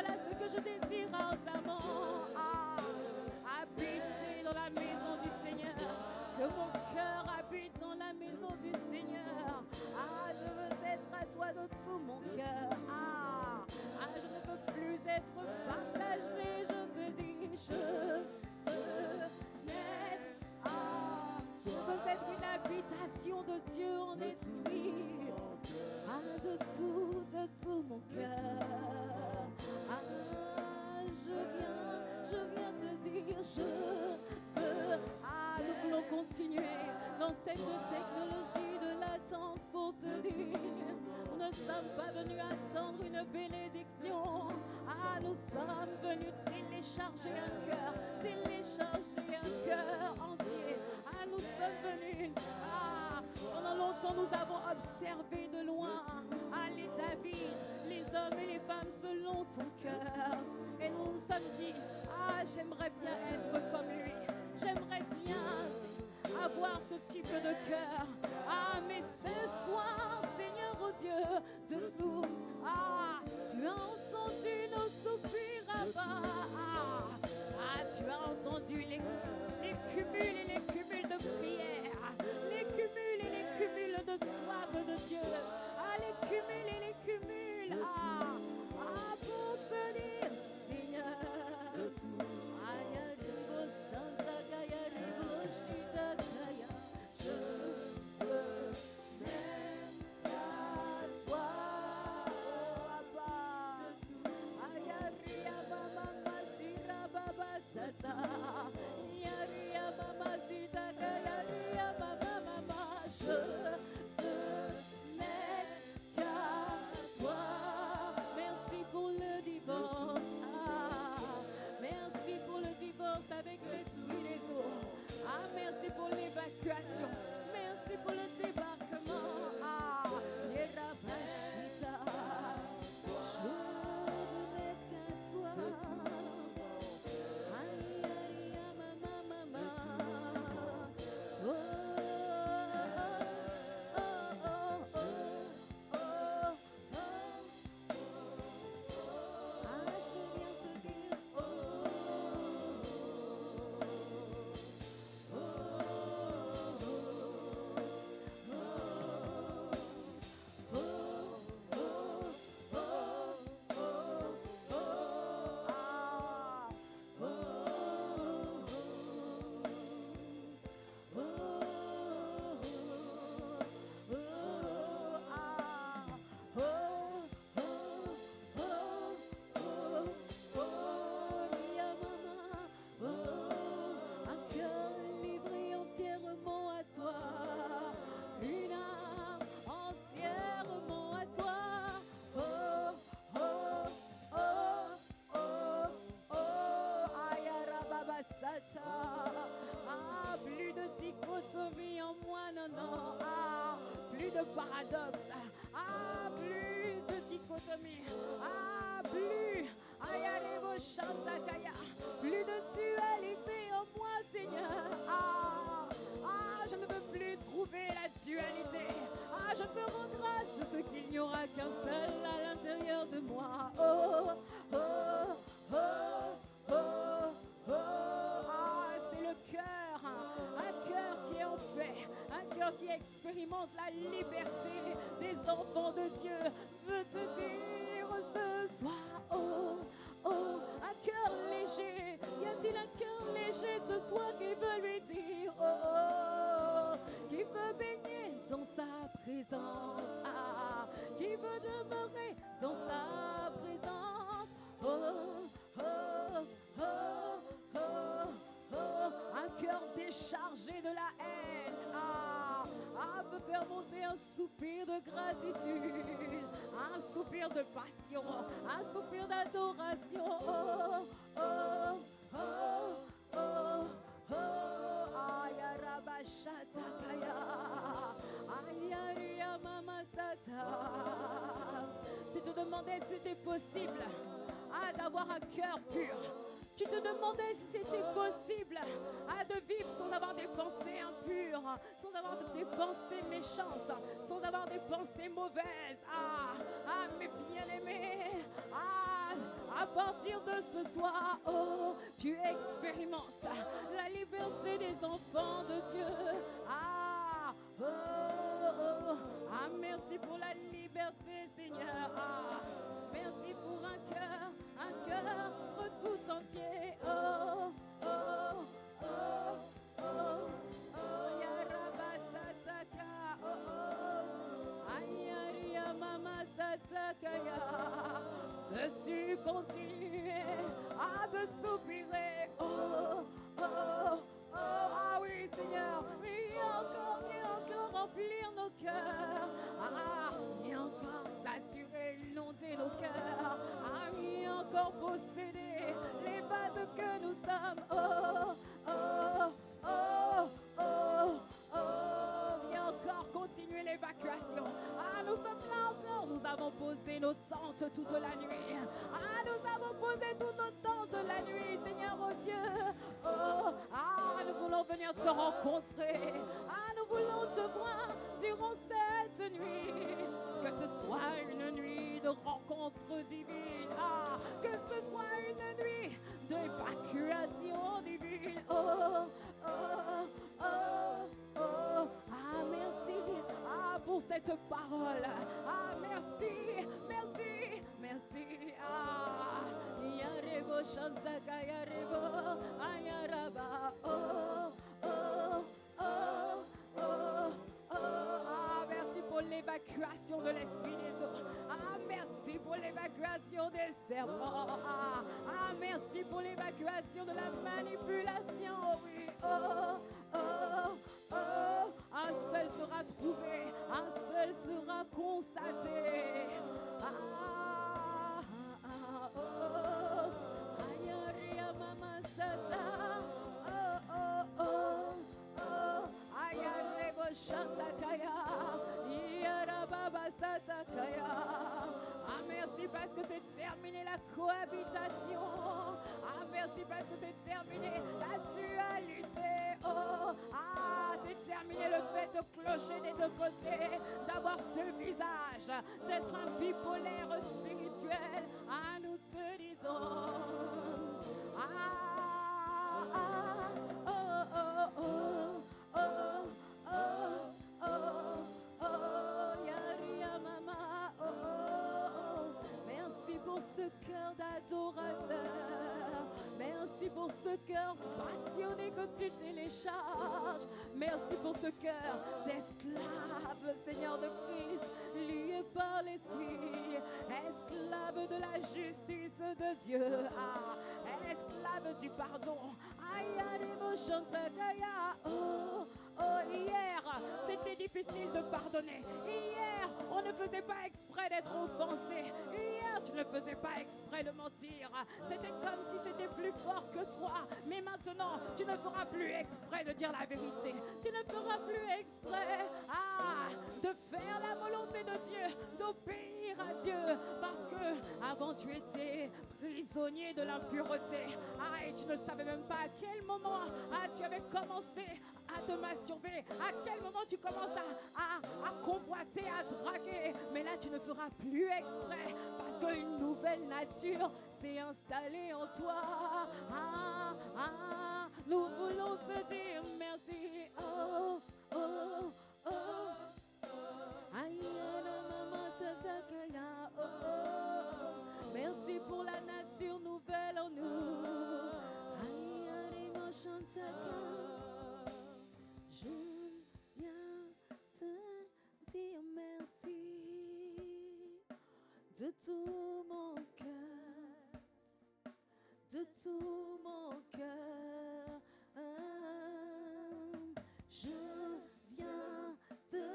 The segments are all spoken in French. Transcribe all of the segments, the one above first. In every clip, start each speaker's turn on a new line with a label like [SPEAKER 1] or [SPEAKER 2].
[SPEAKER 1] Voilà ce que je désire ardemment. Habiter dans la maison du Seigneur. Que mon cœur habite dans la maison du Seigneur. Je veux être à toi de tout mon cœur. Je ne veux plus être partagé. Je te dis, je veux je veux être une habitation de Dieu en esprit. De tout mon cœur. Je viens te dire, je veux. Nous voulons continuer dans cette technologie de l'attente pour te dire, nous ne sommes pas venus attendre une bénédiction. Nous sommes venus télécharger un cœur entier. Nous sommes venus. Pendant longtemps, nous avons observé de loin les David, les hommes et les femmes selon ton cœur. Et nous nous sommes dit, j'aimerais bien être comme lui. J'aimerais bien avoir ce type de cœur. Mais ce soir, Seigneur, oh Dieu, de tout, tu as entendu nos soupirs, Abba. Tu as entendu les cumuls et les cumuls de prière, les cumuls et les cumuls de soif de Dieu, les cumuls et les cumuls, pour te dire, Seigneur, je veux m'être à toi, Merci pour le divorce. Merci pour le divorce avec l'esprit des eaux. Merci pour l'évacuation. Merci pour le débarquement. Plus de dichotomie en moi, non. Plus de paradoxe. Plus de dichotomie. Plus de dualité en moi, Seigneur. Je ne veux plus trouver la dualité. Je te rends grâce de ce qu'il n'y aura qu'un seul à l'intérieur de moi. C'est le cœur, un cœur qui est en paix, un cœur qui expérimente la liberté des enfants de Dieu. Veut te dire ce soir, un cœur léger. Y a-t-il un cœur léger ce soir qui veut lui dire, qui veut baigner dans sa présence, qui veut demeurer dans sa présence, un cœur déchargé de la haine, peut faire monter un soupir de gratitude, un soupir de passion, un soupir d'adoration. Tu te demandais si c'était possible d'avoir un cœur pur. Tu te demandais si c'était possible de vivre sans avoir des pensées impures, sans avoir des pensées méchantes, sans avoir des pensées mauvaises. Mes bien-aimés, À partir de ce soir, oh, tu expérimentes la liberté des enfants de Dieu. Ah, oh, oh, ah, merci pour la liberté, Seigneur. Ah, merci pour un cœur tout entier. Oh, oh, oh, oh, oh, Yarabasataka. Oh, oh, Ayaria Mama Satakaya. Veux-tu continuer à de soupirer? Oh, oh, oh, ah oui, Seigneur. Viens encore remplir nos cœurs. Ah, viens encore saturer, inonder nos cœurs. Ah, viens encore posséder les vases que nous sommes. Oh, oh, oh, oh, oh. Viens encore continuer l'évacuation. Ah, nous sommes là encore. Nous avons posé nos tentes toute la nuit. Ah, nous avons posé toutes nos tentes la nuit, Seigneur, oh Dieu. Oh, ah, nous voulons venir te rencontrer. Ah, nous voulons te voir durant cette nuit. Que ce soit une nuit de rencontre divine. Ah, que ce soit une nuit d'évacuation divine. Oh, oh, oh, oh. Ah, merci. Ah, pour cette parole. Ah, merci, merci, merci. Ah, Yarebo Shantaka Yarebo Ayaraba. Oh, oh, oh, oh, oh. Ah, merci pour l'évacuation de l'esprit des eaux. Ah, merci pour l'évacuation des serpents. Ah, merci pour l'évacuation de la manipulation. Oui. Oh, oh, oh. Un seul sera trouvé, un seul sera constaté. Ah, oh, Ayaria Mama Sata. Oh, oh, oh, oh. Ayarebo Shantakaya. Yarababa Satakaya. Ah, merci parce que c'est terminé la cohabitation. Ah, merci parce que c'est terminé la dualité. Oh, ah, c'est terminé le fait de clocher des deux côtés, d'avoir deux visages, d'être un bipolaire spirituel. Ah, nous te disons. Ah, ah, oh, oh, oh, oh, oh, oh, oh, Yaria Mama, oh, oh. Merci pour ce cœur d'adorateur. Merci pour ce cœur passionné que tu télécharges. Merci pour ce cœur d'esclave, Seigneur de Christ, lié par l'Esprit, esclave de la justice de Dieu, ah, esclave du pardon. Oh, oh, hier, c'était difficile de pardonner. Hier, on ne faisait pas exprès d'être offensé. Hier, tu ne faisais pas exprès de mentir. C'était comme si c'était plus fort que toi. Mais maintenant, tu ne feras plus exprès de dire la vérité. Tu ne feras plus exprès de faire la volonté de Dieu, d'obéir à Dieu. Parce que avant, tu étais prisonnier de l'impureté. Ah, et tu ne savais même pas à quel moment tu avais commencé à te masturber, à quel moment tu commences à convoiter, à draguer. Mais là, tu ne feras plus exprès parce qu'une nouvelle nature s'est installée en toi. Nous voulons te dire merci. Oh, oh, oh. Merci pour la nature nouvelle en nous. Je viens te dire merci de tout mon cœur, de tout mon cœur. Je viens te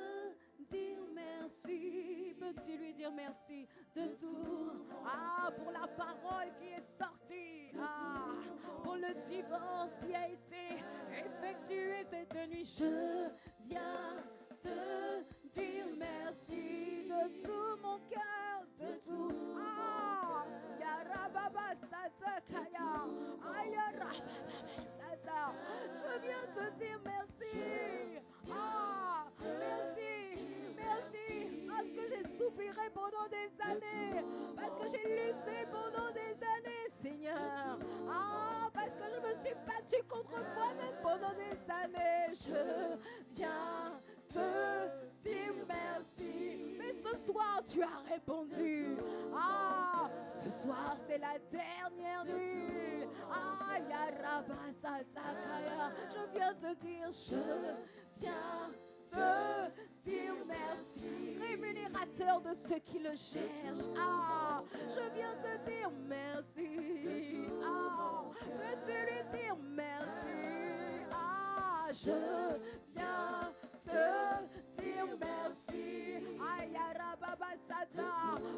[SPEAKER 1] dire merci. Peux-tu lui dire merci de tout? Ah, pour la parole qui est sortie. Ah, pour le divorce qui a été effectué cette nuit. Je viens te dire merci de tout mon cœur, de tout. Ah, Yarababa Satakaya. Je viens te dire merci. Ah, merci, merci, parce que j'ai soupiré pour pendant des années. Parce que j'ai lutté pendant des années, Seigneur. Ah, parce que je me suis battue contre moi-même pendant des années. Je viens te dire merci. Mais ce soir, tu as répondu. Ah, ce soir, c'est la dernière nuit. Ah, Yarabasatakaya. Je viens te dire, je viens te dire merci. Rémunérateur de ceux qui le cherchent. Ah, je viens te dire merci. Ah, peux-tu lui dire merci? Ah, je viens te dire merci. Aïe, Arababasata.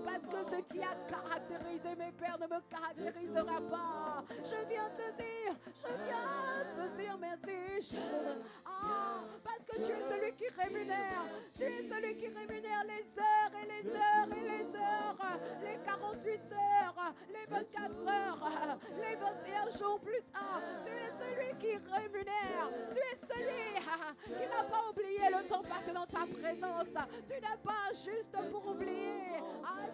[SPEAKER 1] Parce que ce qui a caractérisé mes pères ne me caractérisera pas. Je viens te dire merci. Parce que tu es celui qui rémunère. Tu es celui qui rémunère les heures et les heures et les heures. Les 48 heures, les 24 heures, les 21 jours plus 1. Tu es celui qui rémunère. Tu es celui qui n'a pas oublié le temps passé dans ta présence. Tu n'as pas juste pour oublier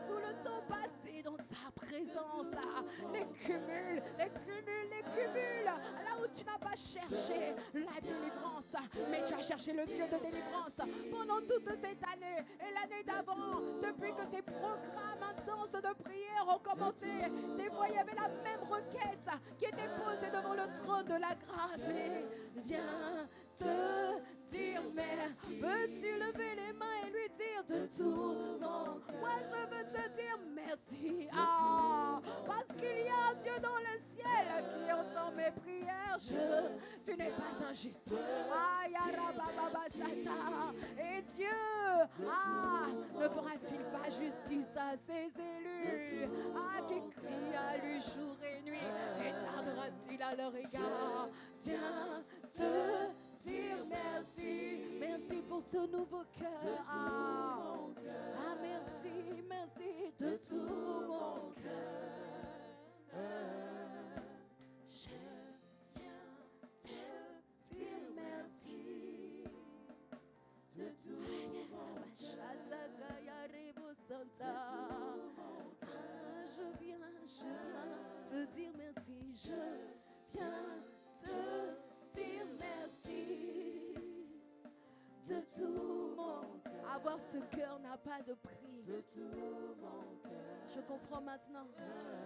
[SPEAKER 1] tout le temps passé dans ta présence. Les cumuls. Là où tu n'as pas cherché la délivrance, mais tu as cherché le Dieu de délivrance pendant toute cette année et l'année d'avant. Depuis que ces programmes intenses de prière ont commencé, des fois il y avait la même requête qui était posée devant le trône de la grâce. Mais viens te dire merci. Peux-tu lever les mains et lui dire de tout mon cœur? Moi je veux te dire merci. Parce qu'il y a un Dieu dans le ciel qui entend mes prières. Tu n'es pas injuste. Et Dieu, ne fera-t-il pas justice à ses élus? Qui crient à lui jour et nuit, et tardera-t-il à leur égard? Viens te dire merci. Merci pour ce nouveau cœur. Merci de tout mon cœur. Je viens te dire merci de tout mon cœur. Je viens te dire merci. Je viens te dire merci de tout mon cœur. Avoir ce cœur n'a pas de prix. De tout mon cœur. Je comprends maintenant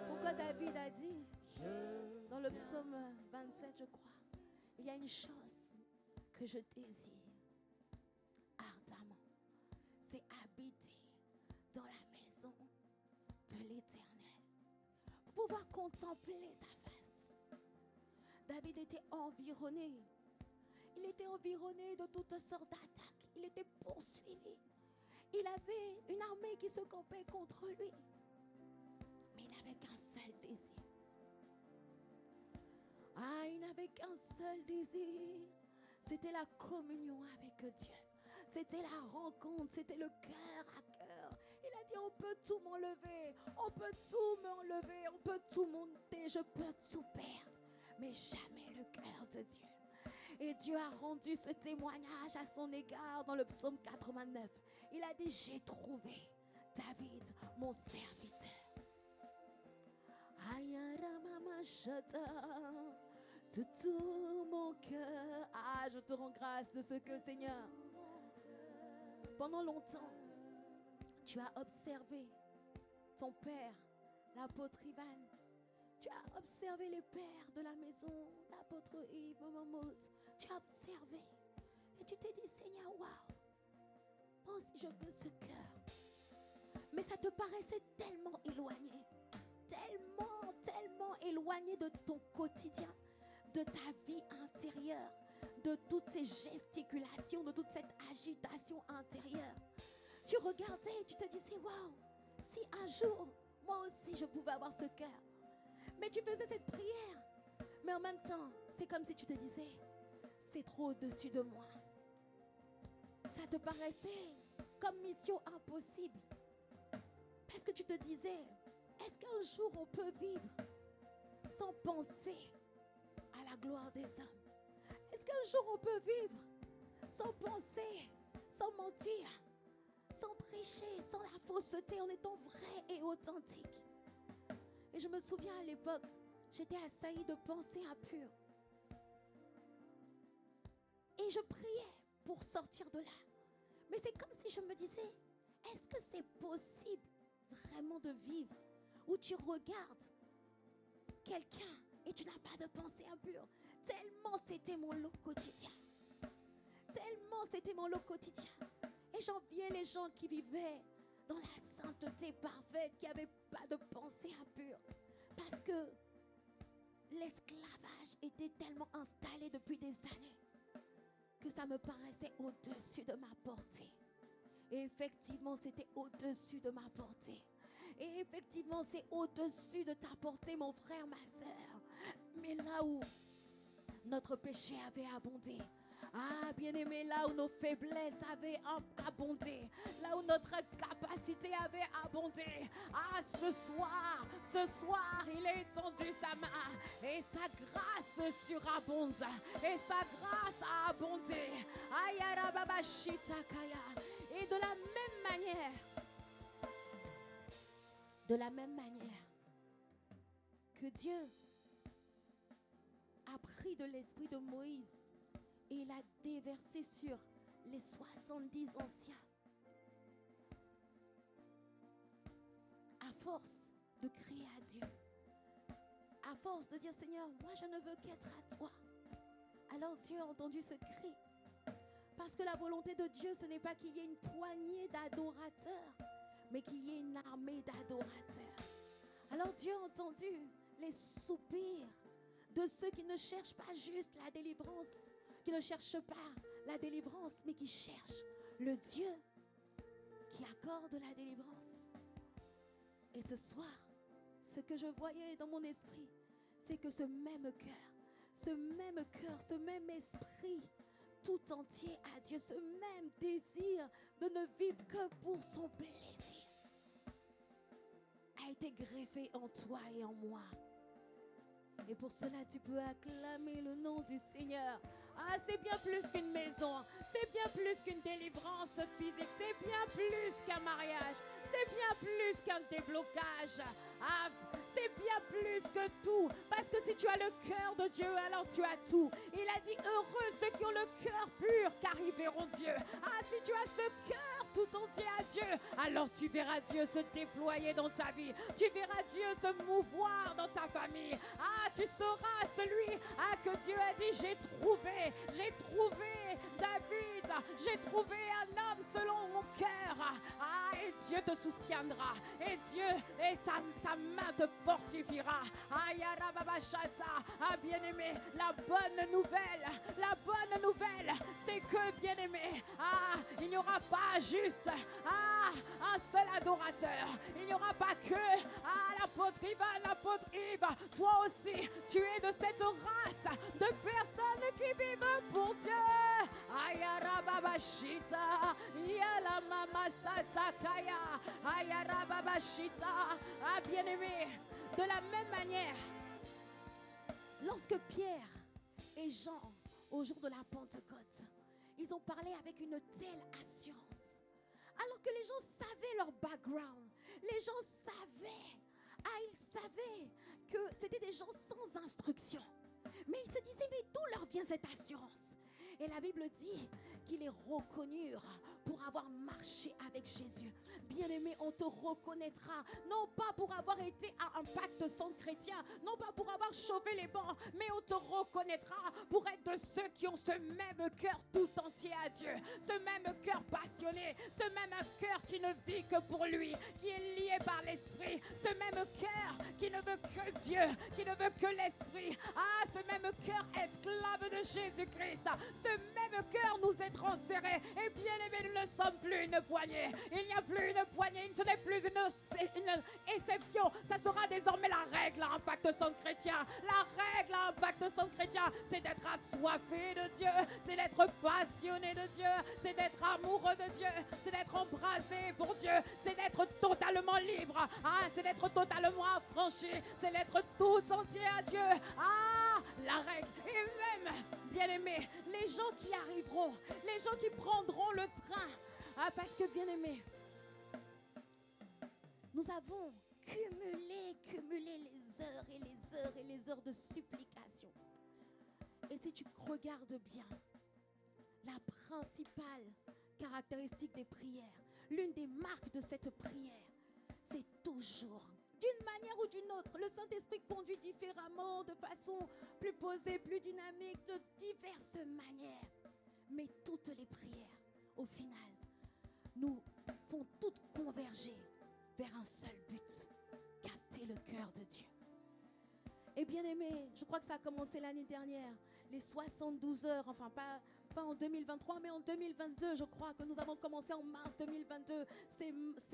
[SPEAKER 1] pourquoi David a dit dans le psaume 27, je crois, il y a une chose que je désire ardemment, c'est habiter dans la maison de l'Éternel, pour pouvoir contempler sa face. David était environné. Il était environné de toutes sortes d'attaques. Il était poursuivi. Il avait une armée qui se campait contre lui. Mais il n'avait qu'un seul désir. Il n'avait qu'un seul désir. C'était la communion avec Dieu. C'était la rencontre, c'était le cœur à cœur. Il a dit, on peut tout m'enlever, on peut tout m'enlever, on peut tout monter, je peux tout perdre, mais jamais le cœur de Dieu. Et Dieu a rendu ce témoignage à son égard dans le psaume 89. Il a dit, j'ai trouvé David, mon serviteur. De tout mon cœur. Je te rends grâce de ce que, Seigneur, pendant longtemps, tu as observé ton père, l'apôtre Ivan. Tu as observé les pères de la maison, l'apôtre Yves, Mamoud. Tu as observé et tu t'es dit, Seigneur, waouh, moi aussi je veux ce cœur. Mais ça te paraissait tellement éloigné, tellement éloigné de ton quotidien, de ta vie intérieure, de toutes ces gesticulations, de toute cette agitation intérieure. Tu regardais et tu te disais, waouh, si un jour, moi aussi je pouvais avoir ce cœur. Mais tu faisais cette prière. Mais en même temps, c'est comme si tu te disais, c'est trop au-dessus de moi. Ça te paraissait comme mission impossible. Parce que tu te disais, est-ce qu'un jour on peut vivre sans penser à la gloire des hommes? Est-ce qu'un jour on peut vivre sans penser, sans mentir, sans tricher, sans la fausseté, en étant vrai et authentique. Et je me souviens à l'époque, j'étais assaillie de pensées impures. Et je priais pour sortir de là. Mais c'est comme si je me disais, est-ce que c'est possible vraiment de vivre où tu regardes quelqu'un et tu n'as pas de pensée impure? Tellement c'était mon lot quotidien. Tellement c'était mon lot quotidien. Et j'enviais les gens qui vivaient dans la sainteté parfaite, qui n'avaient pas de pensée impure. Parce que l'esclavage était tellement installé depuis des années que ça me paraissait au-dessus de ma portée. Et effectivement, c'était au-dessus de ma portée. Et effectivement, c'est au-dessus de ta portée, mon frère, ma sœur. Mais là où notre péché avait abondé, ah, bien-aimé, là où nos faiblesses avaient abondé, là où notre capacité avait abondé, ah, ce soir, il a étendu sa main et sa grâce surabonde, et sa grâce a abondé. Et de la même manière que Dieu a pris de l'esprit de Moïse et il a déversé sur les 70 anciens. À force de crier à Dieu, à force de dire Seigneur, moi je ne veux qu'être à toi. Alors Dieu a entendu ce cri. Parce que la volonté de Dieu, ce n'est pas qu'il y ait une poignée d'adorateurs, mais qu'il y ait une armée d'adorateurs. Alors Dieu a entendu les soupirs de ceux qui ne cherchent pas juste la délivrance, qui ne cherchent pas la délivrance, mais qui cherchent le Dieu qui accorde la délivrance. Et ce soir, ce que je voyais dans mon esprit, c'est que ce même cœur, ce même esprit, tout entier à Dieu, ce même désir de ne vivre que pour son plaisir, a été greffé en toi et en moi. Et pour cela, tu peux acclamer le nom du Seigneur. Ah, c'est bien plus qu'une maison, c'est bien plus qu'une délivrance physique, c'est bien plus qu'un mariage, c'est bien plus qu'un déblocage. Ah, c'est bien plus que tout. Parce que si tu as le cœur de Dieu, alors tu as tout. Il a dit, heureux ceux qui ont le cœur pur, car ils verront Dieu. Ah, si tu as ce cœur tout entier à Dieu, alors tu verras Dieu se déployer dans ta vie. Tu verras Dieu se mouvoir dans ta famille. Ah, tu seras celui que Dieu a dit, j'ai trouvé David, j'ai trouvé un homme selon mon cœur. Ah, et Dieu te soutiendra. Et Dieu, et sa main te fortifiera. Ah, bien-aimé, la bonne nouvelle, c'est que, bien-aimé, il n'y aura pas juste un seul adorateur. Il n'y aura pas que l'apôtre Ivan, l'apôtre Yves. Toi aussi, tu es de cette race de personnes qui vivent pour Dieu. Bien-aimé, de la même manière, lorsque Pierre et Jean, au jour de la Pentecôte, ils ont parlé avec une telle assurance, alors que les gens savaient leur background, les gens savaient, ils savaient que c'était des gens sans instruction. Mais ils se disaient, mais d'où leur vient cette assurance? Et la Bible dit qu'ils les reconnurent pour avoir marché avec Jésus. Bien-aimé, on te reconnaîtra, non pas pour avoir été à un pacte sans chrétien, non pas pour avoir chauffé les bancs, mais on te reconnaîtra pour être de ceux qui ont ce même cœur tout entier à Dieu, ce même cœur passionné, ce même cœur qui ne vit que pour lui, qui est lié par l'Esprit, ce même cœur qui ne veut que Dieu, qui ne veut que l'Esprit. Ce même cœur esclave de Jésus-Christ, ce même cœur nous est transféré. Et bien aimé, nous ne sommes plus une poignée. Il n'y a plus une poignée, ce n'est plus une exception. Ça sera désormais la règle à un pacte sans chrétien. La règle à un pacte sans chrétien, c'est d'être assoiffé de Dieu, c'est d'être passionné de Dieu, c'est d'être amoureux de Dieu, c'est d'être embrasé pour Dieu, c'est d'être totalement libre. C'est d'être totalement affranchi, c'est d'être tout entier à Dieu. La règle. Et même, bien aimé, les gens qui arriveront, les gens qui prendront le train parce que bien-aimés, nous avons cumulé les heures et les heures et les heures de supplication. Et si tu regardes bien, la principale caractéristique des prières, l'une des marques de cette prière, c'est toujours, d'une manière ou d'une autre, le Saint-Esprit conduit différemment, de façon plus posée, plus dynamique, de diverses manières. Mais toutes les prières, au final, nous font toutes converger vers un seul but, capter le cœur de Dieu. Et bien aimé, je crois que ça a commencé l'année dernière, les 72 heures, enfin pas en 2023, mais en 2022, je crois que nous avons commencé en mars 2022, ces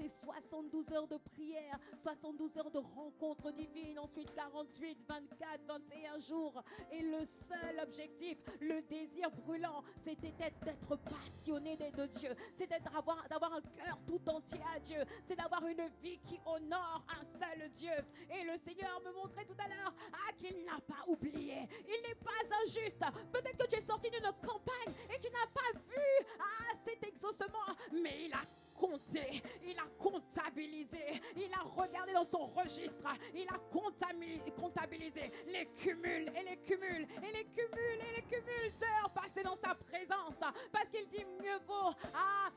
[SPEAKER 1] 72 heures de prière, 72 heures de rencontres divines, ensuite 48, 24, 21 jours. Et le seul objectif, le désir brûlant, c'était d'être passionné de Dieu, c'est d'avoir un cœur tout entier à Dieu, c'est d'avoir une vie qui honore un seul Dieu. Et le Seigneur me montrait tout à l'heure qu'il n'a pas oublié, il n'est pas injuste. Peut-être que tu es sorti d'une campagne et tu n'as pas vu cet exaucement, mais il a compté, il a comptabilisé, il a regardé dans son registre, il a comptabilisé les cumuls et les cumuls et les cumuls et les cumuls d'heures passées dans sa présence, parce qu'il dit mieux vaut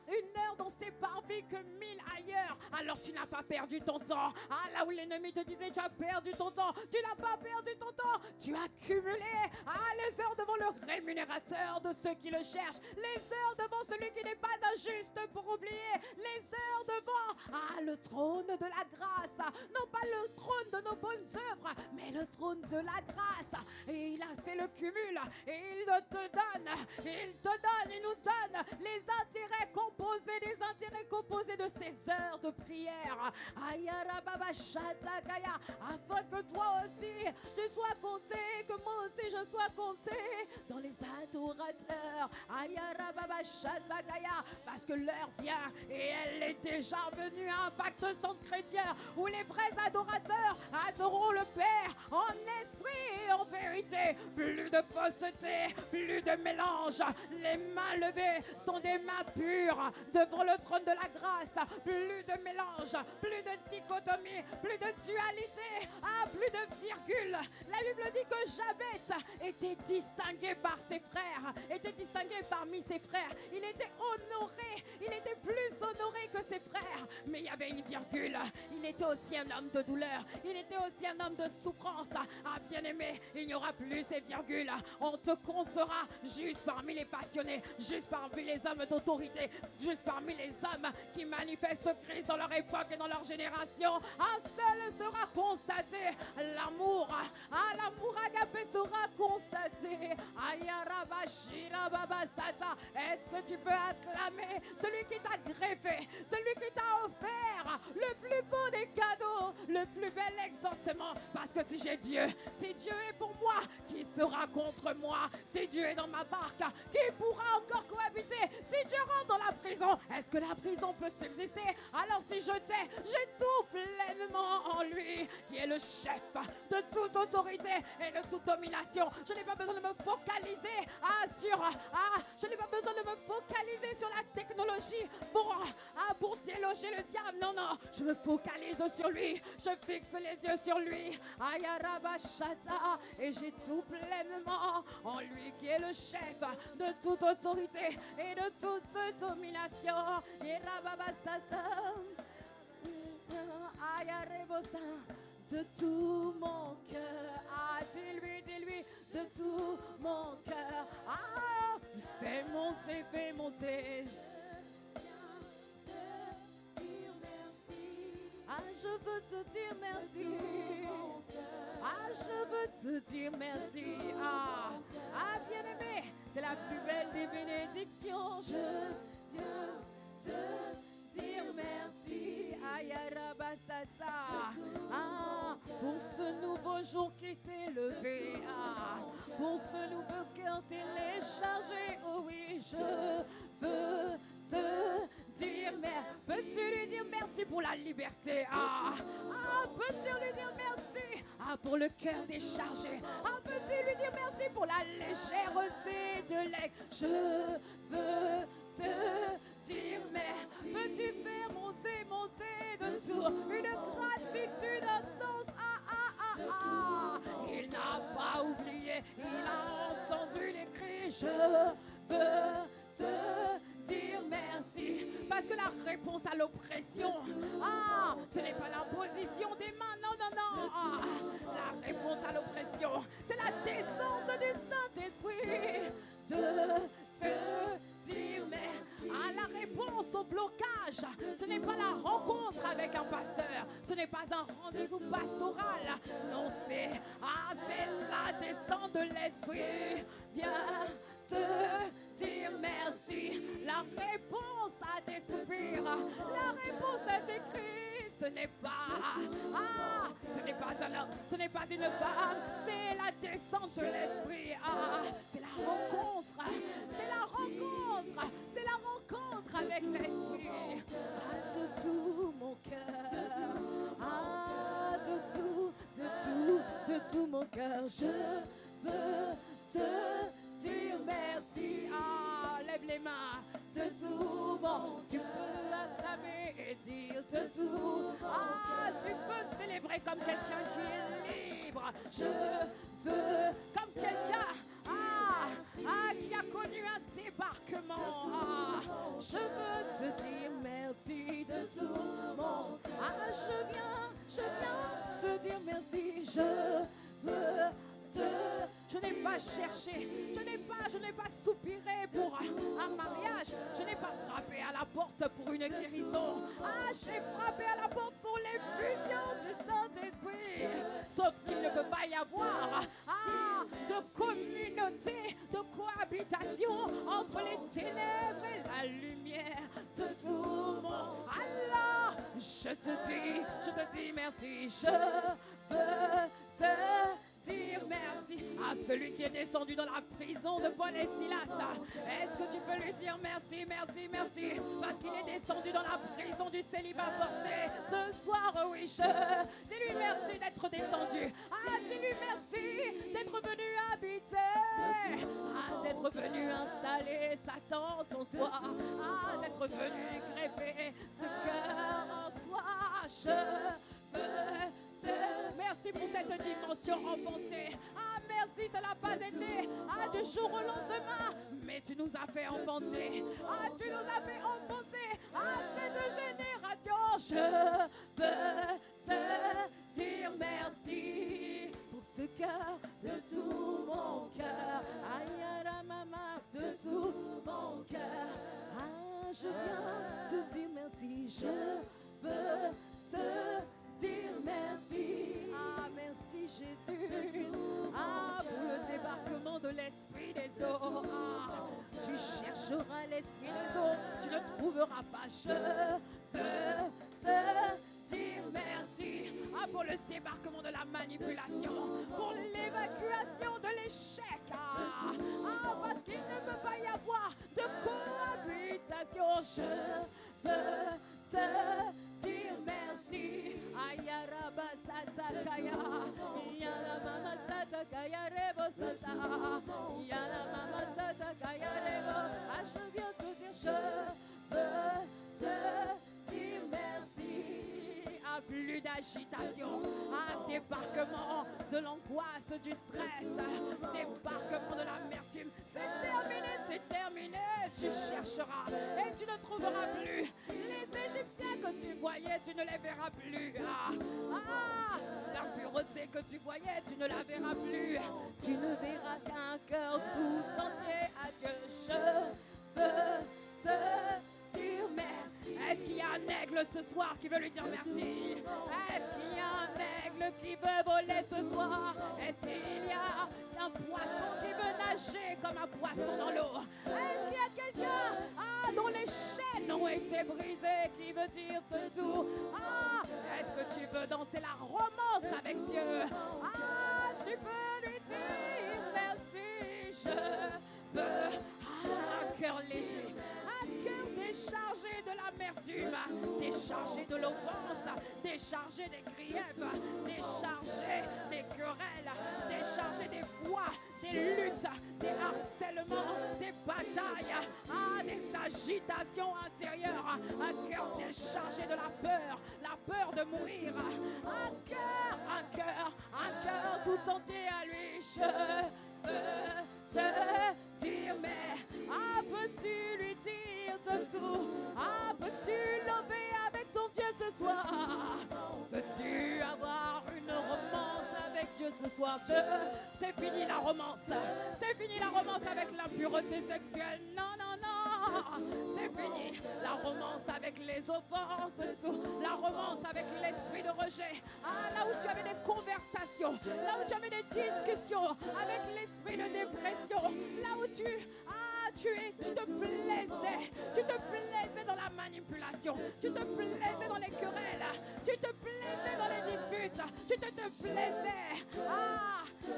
[SPEAKER 1] une heure dans ses parvis que 1000 ailleurs. Alors tu n'as pas perdu ton temps. Là où l'ennemi te disait tu as perdu ton temps, tu n'as pas perdu ton temps, tu as cumulé les heures devant le rémunérateur de ceux qui le cherchent, les heures devant celui qui n'est pas injuste pour oublier, les heures devant le trône de la grâce, non pas le trône de nos bonnes œuvres, mais le trône de la grâce. Et il a fait le cumul, et il nous donne les intérêts composés de ces heures de prière, afin que toi aussi tu sois compté, que moi aussi je sois compté dans les adorateurs. Parce que l'heure vient, et elle est déjà venue, à Impact Centre Chrétien, où les vrais adorateurs adoreront le Père en esprit et en vérité. Plus de fausseté, plus de mélange. Les mains levées sont des mains pures devant le trône de la grâce. Plus de mélange, plus de dichotomie, plus de dualité, plus de virgule. La Bible dit que Jabez était distingué par ses frères, était distingué parmi ses frères. Il était honoré, il était plus honoré que ses frères. Mais il y avait une virgule, il était aussi un homme de douleur, il était aussi un homme de souffrance. Bien aimé, il n'y aura plus ces virgules. On te comptera juste parmi les passionnés, juste parmi les hommes d'autorité, juste parmi les hommes qui manifestent Christ dans leur époque et dans leur génération. Un seul sera constaté, l'amour, l'amour agapé sera constaté. Est-ce que tu peux acclamer celui qui t'a greffé, celui qui t'a offert le plus beau des cadeaux, le plus bel exaucement? Parce que si j'ai Dieu, si Dieu est pour moi, qui sera contre moi? Si Dieu est dans ma barque, qui pourra encore cohabiter? Si Dieu rentre dans la prison, est-ce que la prison peut subsister? Alors si je t'ai, j'ai tout pleinement en lui, qui est le chef de toute autorité et de toute domination. Je n'ai pas besoin de me focaliser je n'ai pas besoin de me focaliser sur la technologie pour déloger le diable. Non, je me focalise sur lui, je fixe les yeux sur lui. Et j'ai tout pleinement en lui, qui est le chef de toute autorité et de toute domination. De tout mon cœur, dis-lui, de tout mon cœur, fais monter. Je veux te dire merci. Je veux te dire merci. Bien-aimé, c'est la plus belle des bénédictions. Je veux te dire merci. Pour ce nouveau jour qui s'est levé, pour ce nouveau cœur téléchargé. Oh oui, je veux te dire merci. Peux-tu lui dire merci pour la liberté? Peux-tu lui dire merci pour le cœur déchargé? Peux-tu lui dire merci pour la légèreté de l'aigle? Je veux te dire merci. Je veux te dire merci. Parce que la réponse à l'oppression, ce n'est pas la position des mains, non, non, non. La réponse à l'oppression, c'est la descente du Saint-Esprit. De te dire merci. La réponse au blocage, ce n'est pas la rencontre avec un pasteur, ce n'est pas un rendez-vous pastoral. Non, c'est la descente de l'Esprit. Viens te dire merci. La réponse à tes soupirs, la réponse à tes cris, ce n'est pas un homme, ce n'est pas une femme, c'est la descente de l'Esprit. C'est la rencontre, c'est la rencontre, c'est la rencontre avec l'Esprit. De tout mon cœur, de tout mon cœur, je veux te dire merci. Lève les mains. De tout mon, tu peux acclamer et dire de tout. Tu peux célébrer comme quelqu'un qui est libre. Je veux comme quelqu'un qui a connu un débarquement. Je veux te dire merci de tout mon. Je viens te dire merci. Je veux te. Je n'ai pas cherché, je n'ai pas soupiré pour un mariage, je n'ai pas frappé à la porte pour une guérison. J'ai frappé à la porte pour l'effusion du Saint-Esprit. Sauf qu'il ne peut pas y avoir de communauté, de cohabitation entre les ténèbres et la lumière de tout le monde. Alors, je te dis merci, je veux te dire merci à celui qui est descendu dans la prison de Paul et Silas. Est-ce que tu peux lui dire merci, merci, merci, parce qu'il est descendu dans la prison du célibat forcé ce soir, oui, dis-lui merci d'être descendu. Dis-lui merci d'être venu habiter, d'être venu installer sa tente en toi, d'être venu greffer ce cœur en toi. Je veux merci pour cette dimension enfantée. Merci, ça n'a pas été du jour au lendemain, mais tu nous as fait enfanter. Tu nous as fait enfanter cette génération. Je veux te dire merci pour ce cœur de tout mon cœur. De tout mon cœur. Je viens te dire merci. Je veux te dire merci. Merci Jésus. Pour le débarquement de l'esprit des eaux. Tu chercheras l'esprit des eaux, tu ne trouveras pas. Je veux te dire merci. Pour le débarquement de la manipulation, pour l'évacuation de l'échec. Parce qu'il ne peut pas y avoir de cohabitation. Je veux te dire merci. Ayarabasatakaya, Yalamasatakaya Rebosata, Yalamasatakaya Rebo. Je viens te dire, je veux te dire merci. Plus d'agitation, débarquement de l'angoisse, du stress, débarquement de l'amertume. C'est terminé. Tu chercheras et tu ne trouveras plus. Les Égyptiens que tu voyais, tu ne les verras plus. L'impureté que tu voyais, tu ne la verras plus. Tu ne verras qu'un cœur tout entier à Dieu. Je veux te dire merci. Est-ce qu'il y a un aigle ce soir qui veut lui dire merci? Est-ce qu'il y a un aigle qui veut voler ce soir? Est-ce qu'il y a un poisson qui veut nager comme un poisson dans l'eau? Est-ce qu'il y a quelqu'un dont les chaînes ont été brisées qui veut dire tout? Est-ce que tu veux danser la romance avec Dieu? Tu peux lui dire merci. Je veux un cœur léger, un cœur déchargé de l'amertume, déchargé de l'offense, déchargé des griefs, déchargé des querelles, déchargé des voix, des luttes, des harcèlements, des batailles, des agitations intérieures, un cœur déchargé de la peur de mourir, un cœur tout entier à lui. Je veux te dire soif. C'est fini la romance. C'est fini la romance avec l'impureté sexuelle. Non, non, non. C'est fini la romance avec les offenses. La romance avec l'esprit de rejet. Ah, là où tu avais des conversations. Là où tu avais des discussions avec l'esprit de dépression. Là où tu te plaisais dans la manipulation, tu te plaisais dans les querelles, tu te plaisais dans les disputes, tu te plaisais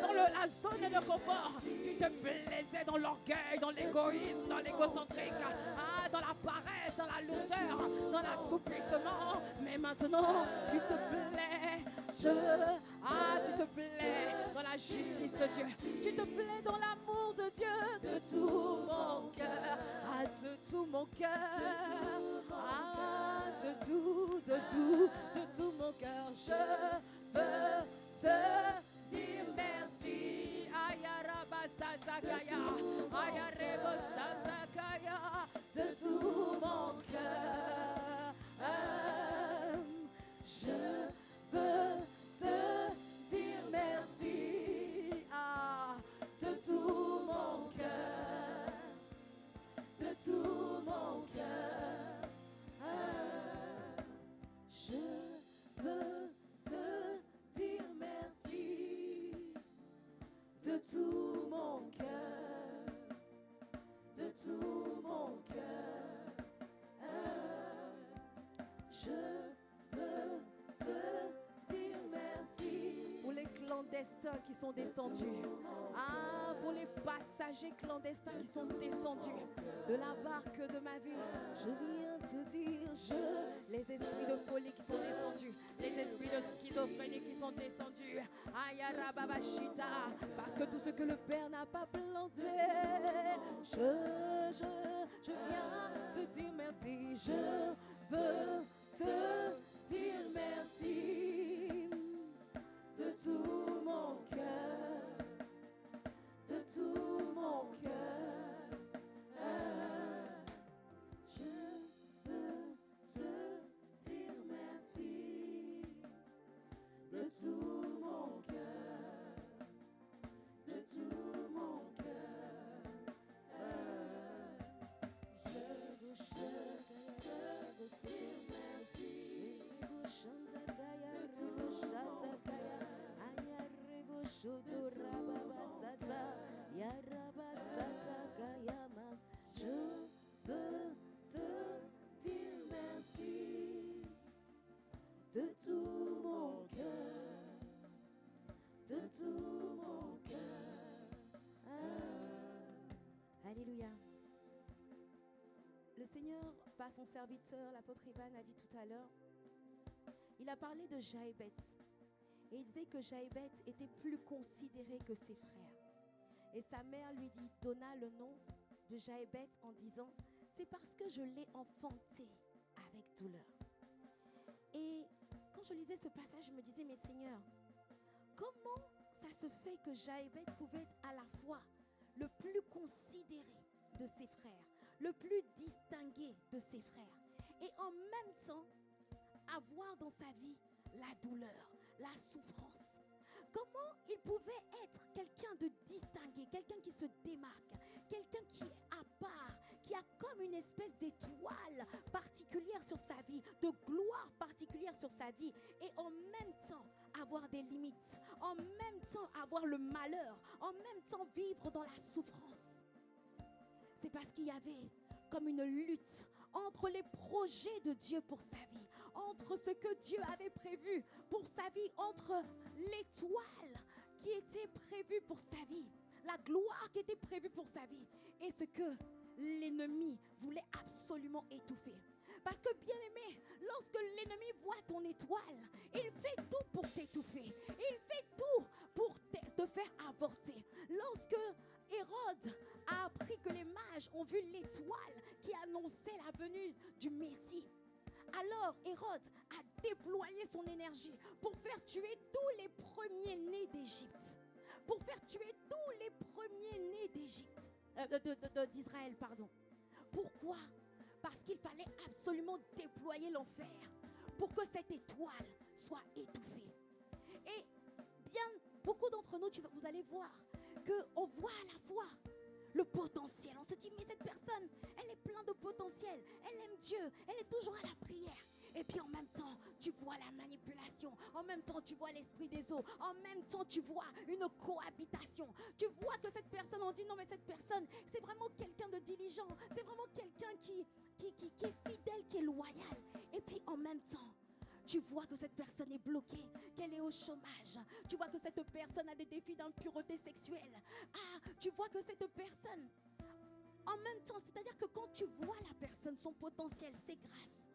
[SPEAKER 1] dans la zone de confort, tu te plaisais dans l'orgueil, dans l'égoïsme, dans l'égocentrique, dans la paresse, dans la lourdeur, dans l'assouplissement. Mais maintenant, tu te plais, tu te plais dans la justice de Dieu, tu te plais dans l'amour de Dieu de tout mon cœur, de tout mon cœur, de tout mon cœur, je veux te dire merci. Ayarabasatakaya, ayarebosatakaya, de tout mon cœur, je veux te dire merci, de tout mon cœur, de tout mon cœur, je veux te dire merci, de tout mon cœur, de tout mon cœur, je veux te dire merci. Pour les clandestins qui sont descendus, pour les passagers clandestins qui sont descendus de la barque de ma vie, je viens te dire, les esprits de folie qui sont descendus, les esprits de schizophrénie qui sont descendus, Ayarababashita, parce que tout ce que le Père n'a pas planté, je viens te dire merci, je veux te dire merci, de tout mon cœur, de tout mon cœur, je veux te dire merci, de tout mon cœur, de tout mon cœur, je veux te dire merci, je veux te dire merci, de tout mon cœur, de tout mon cœur. Alléluia. Le Seigneur, par son serviteur, l'apôtre Ivan a dit tout à l'heure, il a parlé de Jaébet. Et il disait que Jaébet était plus considéré que ses frères. Et sa mère lui donna le nom de Jaébet en disant, c'est parce que je l'ai enfanté avec douleur. Et quand je lisais ce passage, je me disais, mais Seigneur, comment ça se fait que Jaébet pouvait être à la fois le plus considéré de ses frères, le plus distingué de ses frères, et en même temps avoir dans sa vie la douleur, la souffrance. Comment il pouvait être quelqu'un de distingué, quelqu'un qui se démarque, quelqu'un qui est à part, qui a comme une espèce d'étoile particulière sur sa vie, de gloire particulière sur sa vie, et en même temps avoir des limites, en même temps avoir le malheur, en même temps vivre dans la souffrance. C'est parce qu'il y avait comme une lutte entre les projets de Dieu pour sa vie, entre ce que Dieu avait prévu pour sa vie, entre l'étoile qui était prévue pour sa vie, la gloire qui était prévue pour sa vie, et ce que l'ennemi voulait absolument étouffer. Parce que, bien-aimé, lorsque l'ennemi voit ton étoile, il fait tout pour t'étouffer. Il fait tout pour te faire avorter. Lorsque Hérode a appris que les mages ont vu l'étoile qui annonçait la venue du Messie, alors Hérode a déployé son énergie pour faire tuer tous les premiers-nés d'Égypte. Pour faire tuer tous les premiers-nés d'Israël, pardon. Pourquoi ? Parce qu'il fallait absolument déployer l'enfer pour que cette étoile soit étouffée. Et bien beaucoup d'entre nous, vous allez voir qu'on voit à la fois le potentiel. On se dit, mais cette personne, elle est pleine de potentiel. Elle aime Dieu. Elle est toujours à la prière. Et puis en même temps, tu vois la manipulation. En même temps, tu vois l'esprit des eaux. En même temps, tu vois une cohabitation. Tu vois que cette personne, on dit, non mais cette personne, c'est vraiment quelqu'un de diligent. C'est vraiment quelqu'un qui est fidèle, qui est loyal. Et puis en même temps, tu vois que cette personne est bloquée, qu'elle est au chômage. Tu vois que cette personne a des défis d'impureté sexuelle. Tu vois que cette personne, en même temps, c'est-à-dire que quand tu vois la personne, son potentiel, ses grâces,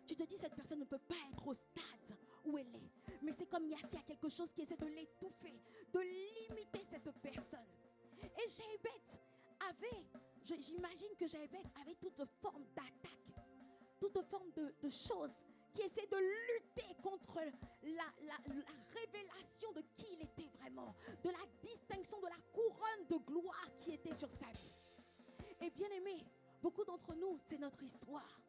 [SPEAKER 1] tu te dis, cette personne ne peut pas être au stade où elle est. Mais c'est comme s'il y a quelque chose qui essaie de l'étouffer, de limiter cette personne. Et Jéhébet avait, j'imagine que Jéhébet avait toute forme d'attaque, toute forme de choses qui essaient de lutter contre la révélation de qui il était vraiment, de la distinction, de la couronne de gloire qui était sur sa vie. Et bien aimé, beaucoup d'entre nous, c'est notre histoire.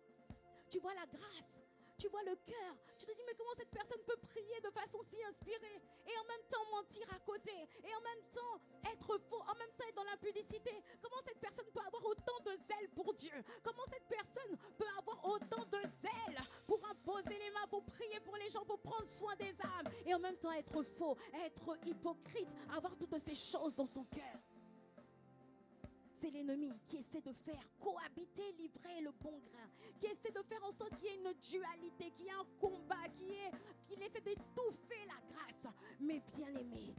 [SPEAKER 1] Tu vois la grâce, tu vois le cœur. Tu te dis, mais comment cette personne peut prier de façon si inspirée et en même temps mentir à côté et en même temps être faux, en même temps être dans l'impudicité? Comment cette personne peut avoir autant de zèle pour Dieu? Comment cette personne peut avoir autant de zèle pour imposer les mains, pour prier pour les gens, pour prendre soin des âmes et en même temps être faux, être hypocrite, avoir toutes ces choses dans son cœur? C'est l'ennemi qui essaie de faire cohabiter l'ivraie et le bon grain, qui essaie de faire en sorte qu'il y ait une dualité, qu'il y ait un combat, qu'il essaie d'étouffer la grâce. Mais bien-aimé,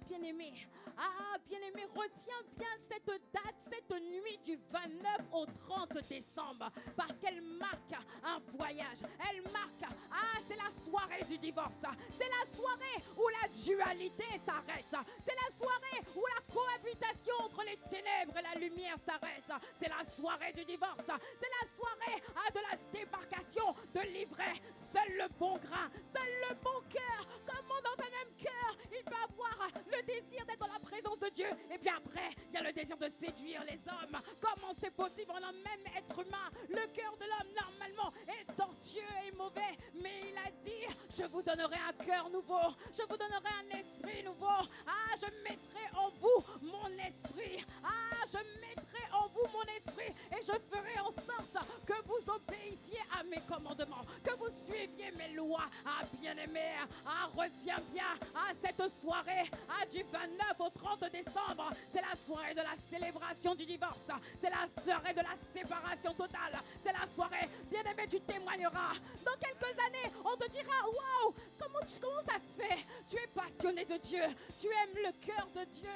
[SPEAKER 1] bien-aimé, retiens bien cette date, cette nuit du 29 au 30 décembre, parce qu'elle marque un voyage. Elle marque, c'est la soirée du divorce. C'est la soirée où la dualité s'arrête. C'est la soirée où la cohabitation entre les ténèbres et la lumière s'arrête. C'est la soirée du divorce. C'est la soirée de la débarcation de l'ivraie. Seul le bon grain, seul le bon cœur. Comment dans un même cœur, il peut avoir le désir d'être dans la présence de Dieu. Et puis après, il y a le désir de séduire les hommes. Comment c'est possible en un même être humain? Le cœur de l'homme, normalement, est tortueux et mauvais. Mais il a dit, je vous donnerai un cœur nouveau. Je vous donnerai un esprit nouveau. Je mettrai en vous mon esprit. Je mettrai en vous mon esprit. Et je ferai en sorte que vous obéissiez à mes commandements. Que vous suiviez mes lois. Bien-aimé, retiens bien cette soirée du 29 au 30 décembre. C'est la soirée de la célébration du divorce. C'est la soirée de la séparation totale. C'est la soirée, bien-aimé, tu témoigneras. Dans quelques années, on te dira, waouh, comment ça se fait? Tu es passionné de Dieu. Tu aimes le cœur de Dieu.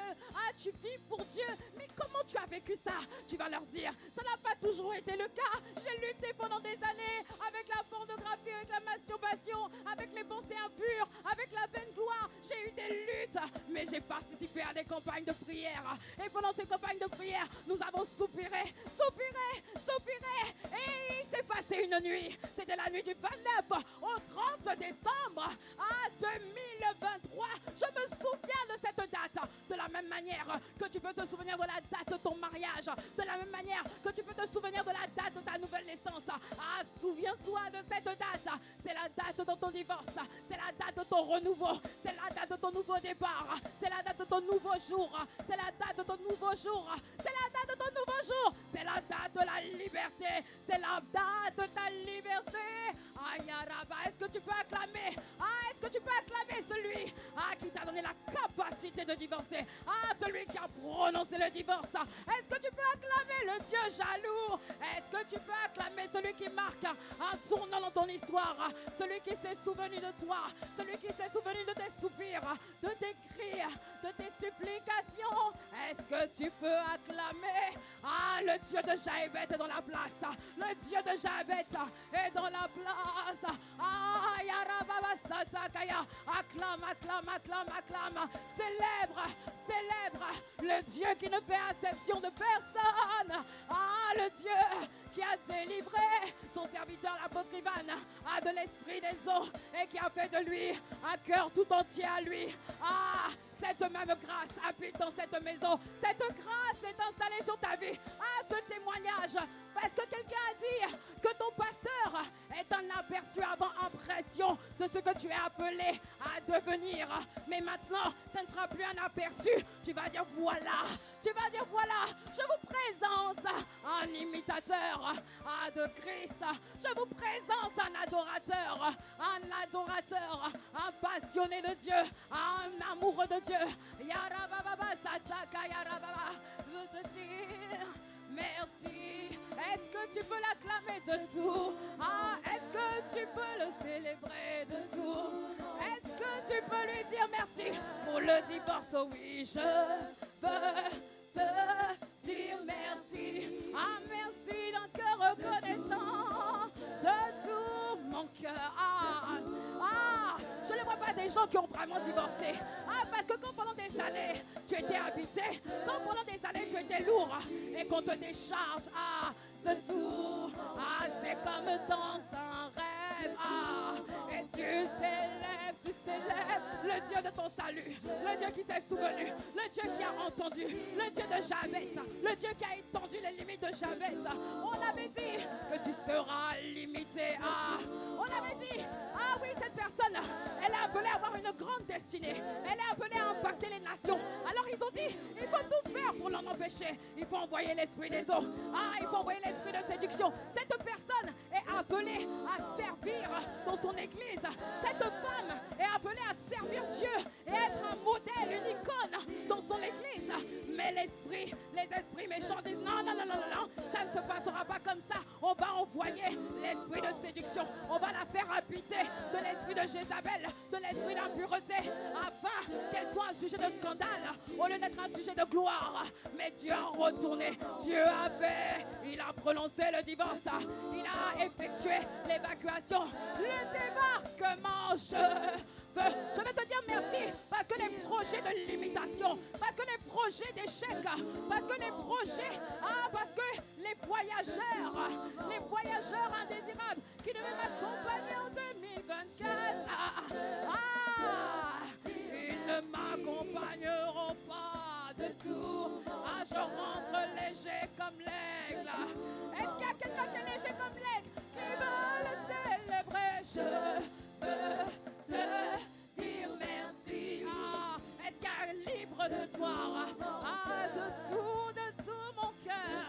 [SPEAKER 1] Tu vis pour Dieu. Mais comment tu as vécu ça? Tu vas leur dire, ça n'a pas toujours été le cas. J'ai lutté pendant des années avec la pornographie, avec la masturbation, avec les pensées impures, avec la vaine gloire. J'ai eu des luttes, mais j'ai participé à des campagnes de prière. Et pendant ces campagnes de prière, nous avons soupiré. Et il s'est passé une nuit. C'était la nuit du 29 au 30 décembre 2023. Je me souviens de cette date. De la même manière que tu peux te souvenir de la date de ton mariage. De la même manière que tu peux te souvenir de la date de ta nouvelle naissance. Souviens-toi de cette date. C'est la date de ton divorce. C'est la date de ton renouveau. C'est la date de ton nouveau départ. C'est la date de ton nouveau jour. C'est la date de ton nouveau jour. C'est la date de ton nouveau jour. C'est la date de la liberté. C'est la date de ta liberté. Est-ce que tu peux acclamer? Est-ce que tu peux acclamer celui qui t'a donné la capacité de divorcer? Celui qui a prononcé le divorce. Est-ce que tu peux acclamer le Dieu jaloux? Est-ce que tu peux acclamer celui qui marque un tournant dans ton histoire? Celui qui s'est souvenu de toi. Celui qui s'est souvenu de tes soupirs, de tes cris, de tes supplications. Est-ce que tu peux acclamer? Le Dieu de Jéhébet est dans la place. Le Dieu de Jéhébet est dans la place. Acclame, acclame, acclame, acclame. Célèbre le Dieu qui ne fait acception de personne. Le Dieu qui a délivré son serviteur l'apôtre Ivan de l'esprit des eaux et qui a fait de lui un cœur tout entier à lui. Cette même grâce habite dans cette maison. Cette grâce est installée sur ta vie. Ce témoignage, parce que quelqu'un a dit que ton pasteur est un aperçu avant impression de ce que tu es appelé à devenir. Mais maintenant, ce ne sera plus un aperçu. Tu vas dire voilà. Tu vas dire voilà. Je vous présente un imitateur de Christ. Je vous présente un adorateur, un passionné de Dieu, un amoureux de Dieu. Yarababa sataka yarababa. Je veux te dire merci. Est-ce que tu peux l'acclamer de tout? Est-ce que tu peux le célébrer de tout? Est-ce que tu peux lui dire merci pour le divorce? Oh oui, je veux te dire merci. Merci d'un cœur reconnaissant de tout mon cœur. Je ne vois pas des gens qui ont vraiment divorcé. Parce que quand pendant des années, tu étais habité, quand pendant des années, tu étais lourd, et qu'on te décharge de tout, c'est comme dans un rêve. Et tu célèbres le Dieu de ton salut, le Dieu qui s'est souvenu, le Dieu qui a entendu, le Dieu de Jabez, le Dieu qui a étendu les limites de Jabez. On avait dit que tu seras limité. On avait dit, oui, cette personne, elle est appelée à avoir une grande destinée, elle est appelée à impacter les nations. Alors ils ont dit, il faut tout faire pour l'en empêcher. Il faut envoyer l'esprit des eaux. Il faut envoyer l'esprit de séduction. Cette personne est appelée à servir dans son église. Cette femme est appelée à servir Dieu et être un modèle, une icône dans son église. Mais les esprits méchants disent non, ça ne se passera pas comme ça. On va envoyer l'esprit de séduction. On va la faire habiter de l'esprit de Jézabel, de l'esprit d'impureté, afin qu'elle soit un sujet de scandale au lieu d'être un sujet de gloire. Mais Dieu a retourné, Dieu a fait, il a prononcé le divorce, il a effectué l'évacuation, le débarquement. Je vais te dire merci parce que les projets de limitation, parce que les projets d'échec, parce que les projets, parce que les voyageurs indésirables qui devaient m'accompagner en 2024, ils ne m'accompagneront pas de tout. Je rentre léger comme l'aigle. Est-ce qu'il y a quelqu'un qui est léger comme l'aigle qui veut le célébrer? Je veux te dire merci. Est-ce qu'il y a un libre ce soir? De tout mon cœur.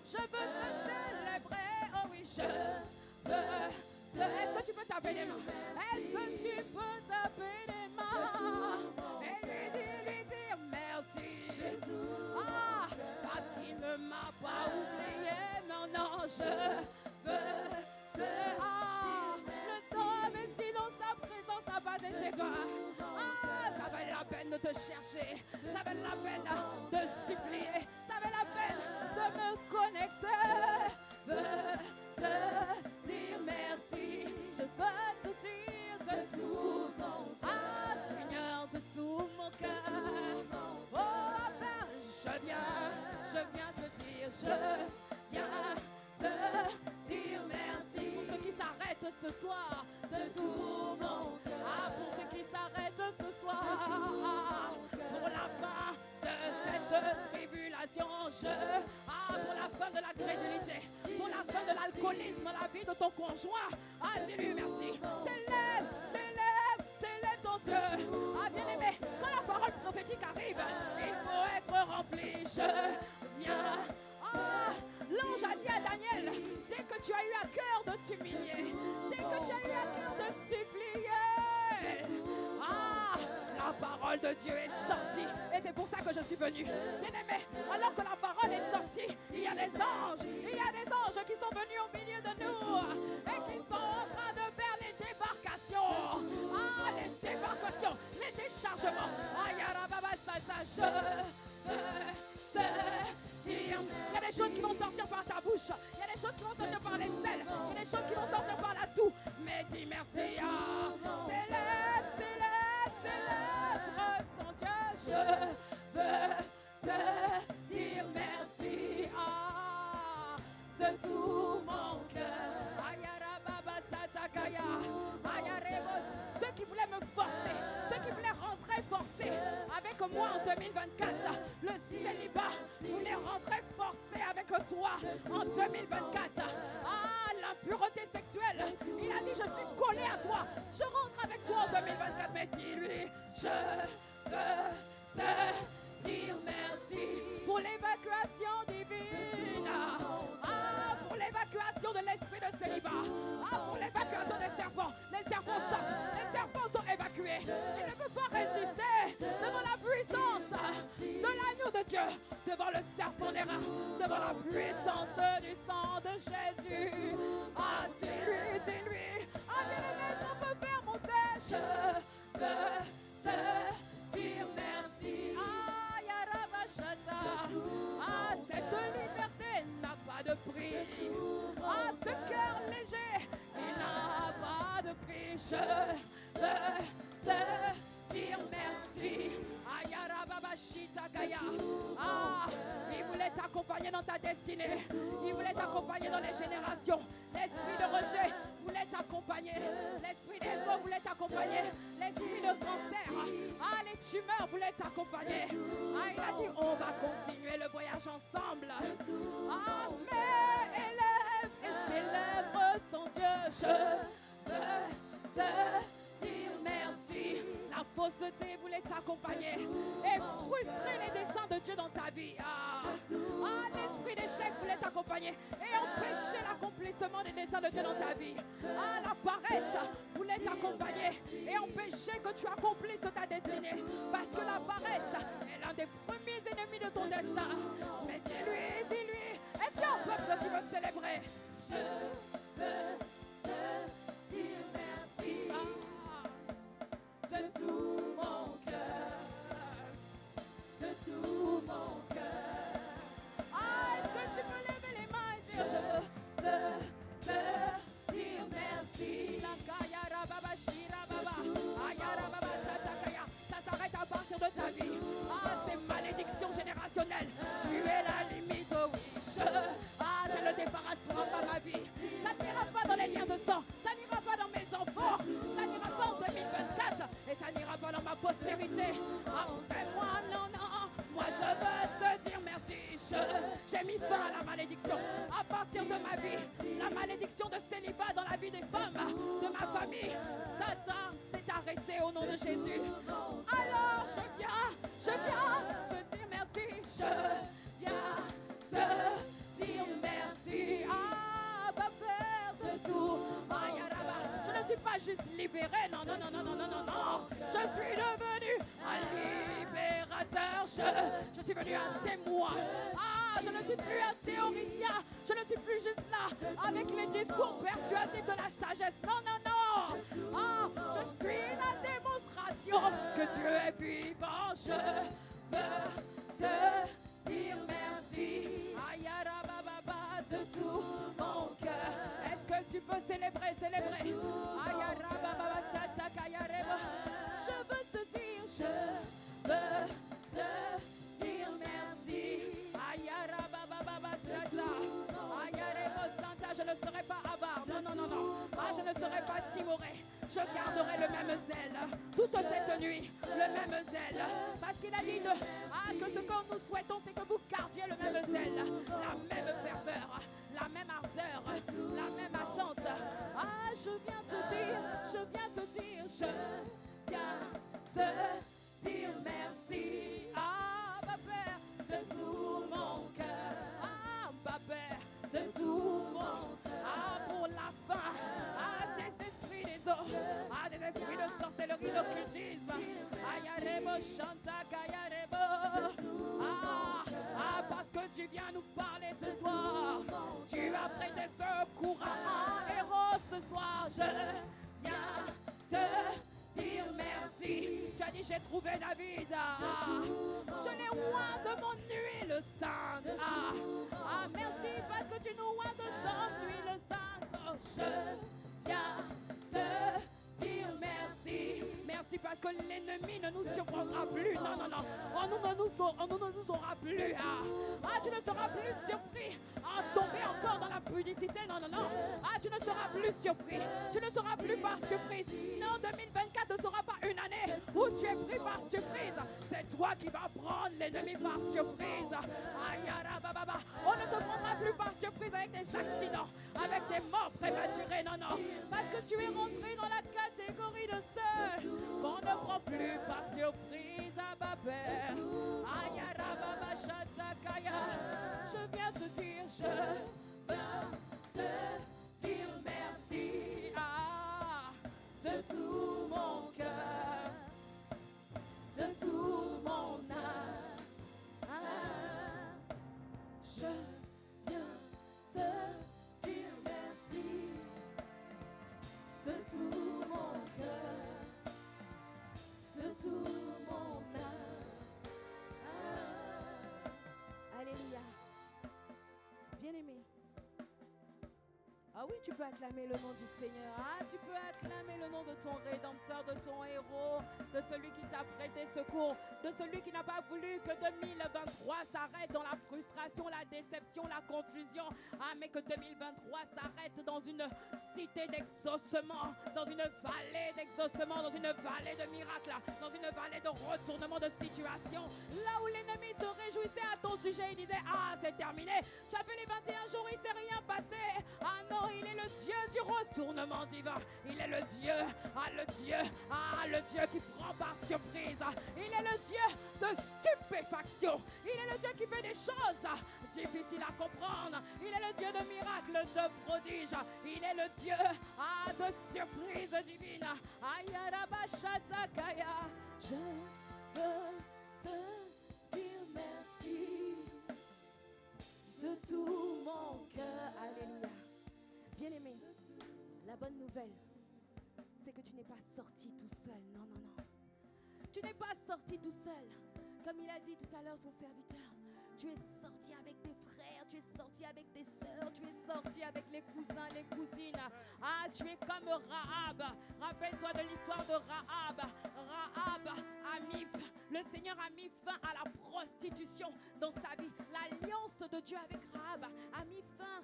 [SPEAKER 1] Je veux te célébrer. Oh oui, je veux. Est-ce que tu peux taper les mains? Est-ce que tu peux taper les mains? Et lui dire merci. Parce qu'il ne m'a pas oublié. Non, je veux te le sauver, sinon sa présence n'a pas été vaine. Ça valait la peine de te chercher. Ça valait la peine de supplier. Ça valait la peine de me connecter. Je veux te dire merci. Je veux te dire de tout mon cœur. Seigneur, de tout mon cœur. Oh, Père, je viens te dire, je viens te dire merci. Pour ceux qui s'arrêtent ce soir, de tout mon cœur. Pour ceux qui s'arrêtent ce soir, pour la fin de cette tribulation, pour la fin de la crédulité, pour la fin de l'alcoolisme dans la vie de ton conjoint, dis-lui merci. Célèbre ton Dieu. Bien-aimé, quand la parole prophétique arrive, il faut être rempli. Je viens. L'ange a dit à Daniel, dès que tu as eu à cœur de t'humilier, dès que tu as eu à cœur de supplier, la parole de Dieu est sortie. Et c'est pour ça que je suis venu. Bien-aimé, alors que la parole est sortie, il y a des anges qui sont venus au milieu de nous et qui sont en train de faire les débarcations. Les débarcations, les déchargements. Je veux te dire. Il y a des choses qui vont sortir par ta bouche. Il y a des choses qui vont sortir par les selles. Il y a des choses qui vont sortir par la toux. Mais dis merci. Célèbre ton Dieu. Je veux te dire merci. De tout mon cœur. Ayarababa satakaya. Ayarebos. Ceux qui voulaient me forcer, ceux qui voulaient rentrer forcés avec moi en 2024, le célibat voulait rentrer forcé avec toi en 2024. Jésus. Ah, dis-lui, dis-lui. Ah, bien-aimé, est-ce qu'on peut faire monter? Je veux te dire merci. Ah, Yarabashata. Ah, cette liberté n'a pas de prix. Ah, ce cœur léger, il n'a pas de prix. Je veux te dire merci. Ah, il voulait t'accompagner dans ta destinée. Il voulait t'accompagner dans les générations. L'esprit de rejet voulait t'accompagner. L'esprit des eaux voulait t'accompagner. L'esprit de cancer, ah, les tumeurs voulaient t'accompagner. Ah, il a dit, on va continuer le voyage ensemble. Ah, mais élève et célèbre ton Dieu. Je veux te dire merci. La fausseté voulait t'accompagner et frustrer les desseins de Dieu dans ta vie. Ah, l'esprit d'échec voulait t'accompagner et empêcher l'accomplissement des desseins de Dieu dans ta vie. Ah, la paresse voulait t'accompagner et empêcher que tu accomplisses ta destinée. Parce que la paresse est l'un des premiers ennemis de ton destin. Mais dis-lui, dis-lui, est-ce qu'il y a un peuple qui veut célébrer? Je veux te dire merci. De tout mon cœur, de tout mon cœur. Ah, est-ce que tu peux lever les mains et dire je veux te dire merci. Ça s'arrête à partir de ta vie. Ah, c'est malédiction générationnelle. Tu es la limite, oh oui. Ah, c'est le débarrassement dans ma vie. Ça n'ira pas dans les liens de sang. Ça n'ira pas dans mes enfants. Ça n'ira pas en 2024. Et ça n'ira pas dans ma postérité. Après moi, non, non. Moi, je veux te dire merci. J'ai mis fin à la malédiction. À partir de ma vie, la malédiction de célibat dans la vie des femmes, de ma famille, Satan s'est arrêté au nom de Jésus. Alors, je viens te dire merci. Je viens te dire merci. Ah, ma Père de tout. Je ne suis pas juste libérée, non, non, non, non, non, non, non, non. Je suis devenu un libérateur. Je suis devenu un témoin. Ah, je ne suis plus un théoricien. Je ne suis plus juste là avec les discours persuasifs de la sagesse. Non, non, non. Ah, je suis la démonstration que Dieu est vivant. Je veux te dire merci. Ayarababa de tout mon cœur. Est-ce que tu peux célébrer? Ayarababa satakayareba. Je veux te dire, je veux te dire merci. Ayarababa sata. Ayarebo santa. Je ne serai pas avare. Non, non, non, non. Ah, je ne serai pas timoré. Je garderai le même zèle. Toute cette nuit, le même zèle. Parce qu'il a dit que ce que nous souhaitons, c'est que vous gardiez le même zèle, la même ferveur, la même ardeur, la même attente. Ah, je viens te dire, je viens te dire merci. Ah, ma Père, de tout mon cœur. Ah, ma Père, de tout mon cœur. Ah, pour la fin. Ah, des esprits des eaux. Ah, des esprits de sorcellerie, d'occultisme. Ayarebo, chanta, kayarebo. Parce que tu viens nous parler ce soir. Tu as prêté secours à un héros ce soir. Je viens te dire merci. Tu as dit j'ai trouvé David. Je l'ai oint de mon huile sainte. Merci parce que tu nous oins de ton huile sainte. Je viens te dire merci. Merci parce que l'ennemi ne nous surprendra plus. Non, non, non. On ne nous aura plus. Tu ne seras plus surpris à tomber encore dans la pudicité. Non, non, non. Tu ne seras plus surpris. Tu ne seras plus par surprise. Non, 2024 ne sera pas une année où tu es pris par surprise. C'est toi qui vas prendre l'ennemi par surprise. On ne te prendra plus par surprise avec des accidents, avec des morts prématurées. Non, non. Parce que tu es rentré dans la catégorie de ceux qu'on ne prend plus par surprise. Père. Je viens te dire, je veux te dire merci. De tout mon cœur, de toute mon âme. Je viens te Ah oui, tu peux acclamer le nom du Seigneur. Ah, tu peux acclamer le nom de ton Rédempteur, de ton héros, de celui qui t'a prêté secours, de celui qui n'a pas voulu que 2023 s'arrête dans la frustration, la déception, la confusion. Ah, mais que 2023 s'arrête dans une cité d'exaucement, dans une vallée d'exaucement, dans une vallée de miracles, dans une vallée de retournement de situation. Là où l'ennemi se réjouissait à ton sujet, il disait: ah, c'est terminé. Tu as fait les 21 jours, il ne s'est rien passé. Ah non, il est le Dieu du retournement divin. Il est le Dieu, le Dieu qui prend par surprise. Il est le Dieu de stupéfaction. Il est le Dieu qui fait des choses difficiles à comprendre. Il est le Dieu de miracles, de prodiges. Il est le Dieu de surprises divines. Ayarabashatakaya. Je veux te dire merci de tout mon cœur. Alléluia. Bien-aimé, la bonne nouvelle, c'est que tu n'es pas sorti tout seul. Non, non, non. Tu n'es pas sorti tout seul. Comme il a dit tout à l'heure son serviteur, tu es sorti avec tes frères, tu es sorti avec tes sœurs, tu es sorti avec les cousins, les cousines. Ah, tu es comme Rahab. Rappelle-toi de l'histoire de Rahab. Rahab a mis, le Seigneur a mis fin à la prostitution dans sa vie. L'alliance de Dieu avec Rahab a mis fin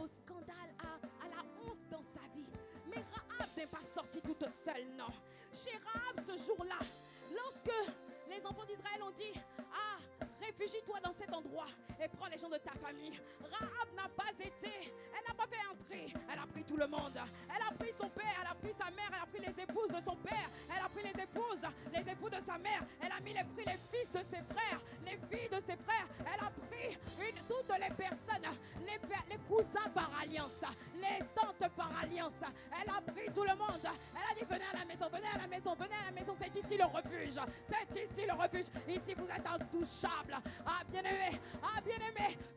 [SPEAKER 1] au scandale, à la honte dans sa vie. Mais Rahab n'est pas sortie toute seule, non. Chez Rahab, ce jour-là, lorsque les enfants d'Israël ont dit: ah, réfugie-toi dans cet endroit et prends les gens de ta famille. Rahab n'a pas été, elle n'a pas fait un tri, elle a pris tout le monde. Elle a pris son père, elle a pris sa mère, elle a pris les épouses de son père, elle a pris les époux de sa mère, elle a pris les fils de ses frères, les filles de ses frères, elle a pris toutes les personnes, les cousins par alliance, les tantes par alliance, elle a pris tout le monde. Elle a dit: venez à la maison, venez à la maison, venez à la maison, c'est ici le refuge, c'est ici le refuge, ici vous êtes intouchables. Ah bien-aimé,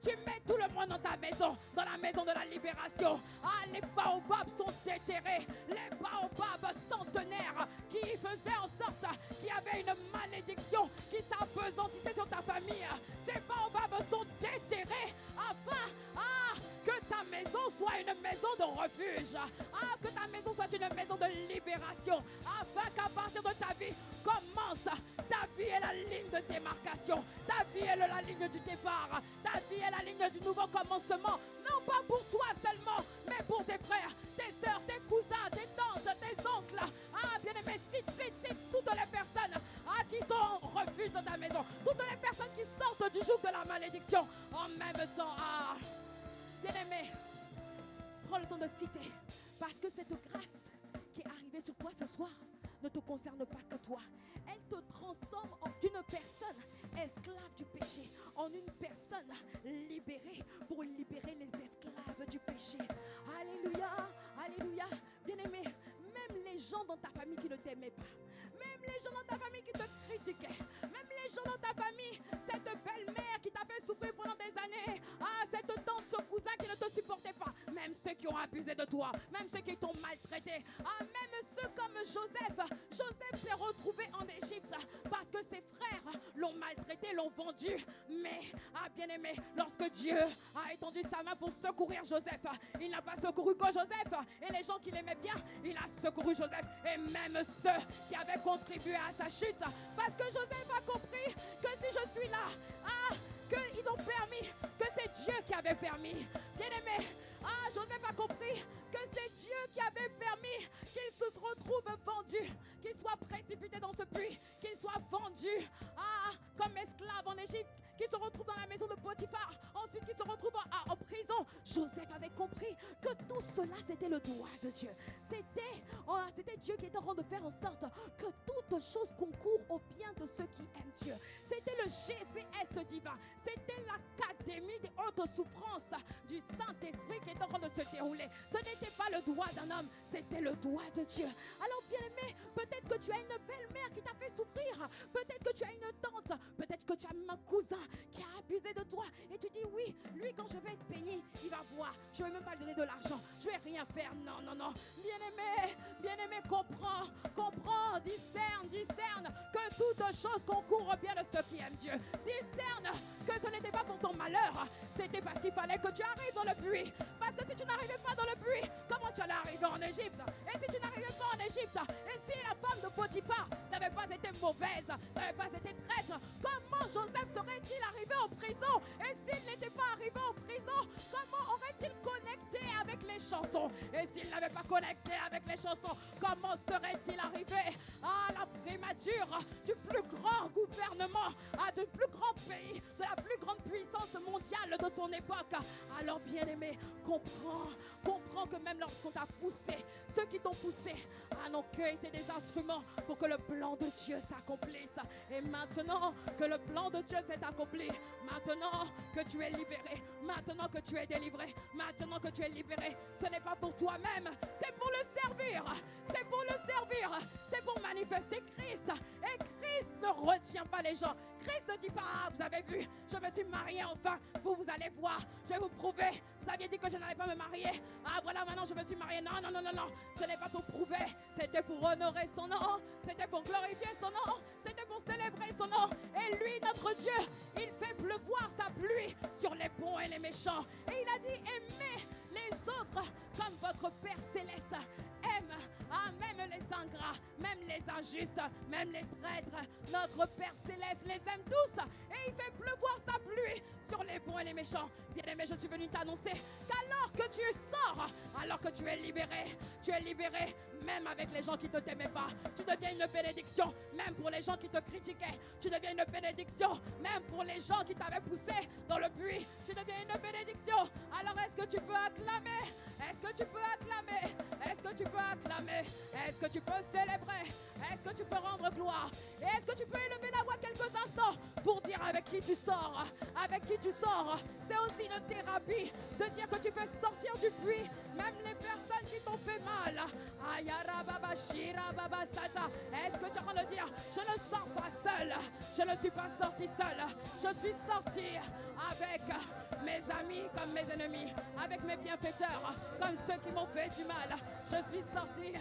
[SPEAKER 1] tu mets tout le monde dans ta maison, dans la maison de la libération. Ah, les baobabs sont déterrés, les baobabs centenaires qui faisaient en sorte qu'il y avait une malédiction qui s'apesantissait sur ta famille. Ces baobabs sont déterrés afin que ta maison soit une maison de refuge, que ta maison soit une maison de libération, afin qu'à partir de ta vie commence, ta vie est la ligne de démarcation, ta vie est la ligne du départ, ta vie est la ligne du nouveau commencement, non pas pour toi seulement, mais pour tes frères, tes soeurs, tes cousins, tes tantes, tes oncles. Ah bien-aimé, cite toutes les personnes qui sont en refuge dans ta maison, toutes les personnes qui sortent du joug de la malédiction en même temps. Bien-aimé, prends le temps de citer, parce que cette grâce qui est arrivée sur toi ce soir ne te concerne pas que toi. Elle te transforme en une personne esclave du péché, en une personne libérée pour libérer les esclaves du péché. Alléluia, alléluia. Bien-aimé, même les gens dans ta famille qui ne t'aimaient pas, même les gens dans ta famille qui te critiquaient, même les gens dans ta famille, cette belle-mère qui t'a fait souffrir pendant des années, cette tante, ce cousin qui ne te supportait pas, même ceux qui ont abusé de toi, même ceux qui t'ont maltraité, même ceux comme Joseph. Joseph s'est retrouvé en Égypte parce que ses frères l'ont maltraité, l'ont vendu. Mais, bien-aimé, lorsque Dieu a étendu sa main pour secourir Joseph, il n'a pas secouru que Joseph et les gens qui l'aimaient bien, il a secouru Joseph et même ceux qui avaient contribué à sa chute. Parce que Joseph a compris que si je suis là, qu'ils ont permis, que c'est Dieu qui avait permis. Bien-aimé, Joseph a compris que c'est Dieu qui avait permis qu'il se retrouve vendu, qu'il soit précipité dans ce puits, qu'il soit vendu comme esclave en Égypte, qu'il se retrouve dans la maison de Potiphar, ensuite qu'il se retrouve en prison. Joseph avait compris que tout cela c'était le doigt de Dieu. C'était Dieu qui était en train de faire en sorte que toutes choses concourent au bien de ceux qui aiment Dieu. C'était le GPS divin, c'était l'académie des hautes souffrances du Saint-Esprit qui était en train de se dérouler. Ce n'était pas le doigt d'un homme, c'était le doigt de Dieu. Alors bien-aimé, peut-être que tu as une belle-mère qui t'a fait souffrir, peut-être que tu as une tante, peut-être que tu as même un cousin qui a abusé de toi et tu dis oui, lui quand je vais être béni, il va voir, je ne vais même pas lui donner de l'argent, je ne vais rien faire, non. Bien-aimé, comprends, discerne que toute chose concourt au bien de ceux qui aiment Dieu. Discerne que ce n'était pas pour ton malheur, c'était parce qu'il fallait que tu arrives dans le puits. Parce que si tu n'arrivais pas chansons. Et s'il n'avait pas connecté avec les chansons, comment serait-il arrivé à la primature du plus grand gouvernement, du plus grand pays, de la plus grande puissance mondiale de son époque? Alors bien-aimé, comprends que même lorsqu'on t'a poussé, ceux qui t'ont poussé n'ont que été des instruments pour que le plan de Dieu s'accomplisse. Et maintenant que le plan de Dieu s'est accompli, maintenant que tu es libéré, maintenant que tu es délivré, maintenant que tu es libéré, ce n'est pas pour toi-même, c'est pour le servir. C'est pour le servir. C'est pour manifester Christ. Et Christ ne retient pas les gens. Christ ne dit pas, ah, vous avez vu, je me suis marié enfin, vous allez voir, je vais vous prouver. Vous aviez dit que je n'allais pas me marier. Ah voilà, maintenant je me suis marié. Non. Ce n'est pas pour prouver. C'était pour honorer son nom. C'était pour glorifier son nom. C'était pour célébrer son nom. Et lui, notre Dieu, il fait pleuvoir sa pluie sur les bons et les méchants. Et il a dit, aimez les autres comme votre Père Céleste aime. Ah, même les ingrats, même les injustes, même les traîtres. Notre Père Céleste les aime tous. Et il fait pleuvoir sa pluie sur les bons et les méchants. Bien-aimé, je suis venu t'annoncer qu'alors que tu sors, alors que tu es libéré même avec les gens qui ne t'aimaient pas. Tu deviens une bénédiction, même pour les gens qui te critiquaient. Tu deviens une bénédiction, même pour les gens qui t'avaient poussé dans le puits. Tu deviens une bénédiction. Alors est-ce que tu peux acclamer? Est-ce que tu peux acclamer? Est-ce que tu peux acclamer? Est-ce que tu peux célébrer? Est-ce que tu peux rendre gloire? Et est-ce que tu peux élever la voix quelques instants pour dire avec qui tu sors? Avec qui tu sors? C'est aussi une thérapie de dire que tu fais sortir du puits même les personnes qui t'ont fait mal. Est-ce que tu es en train de dire, je ne sors pas seul, je ne suis pas sorti seul, je suis sorti avec mes amis comme mes ennemis, avec mes bienfaiteurs comme ceux qui m'ont fait du mal. Je suis sorti.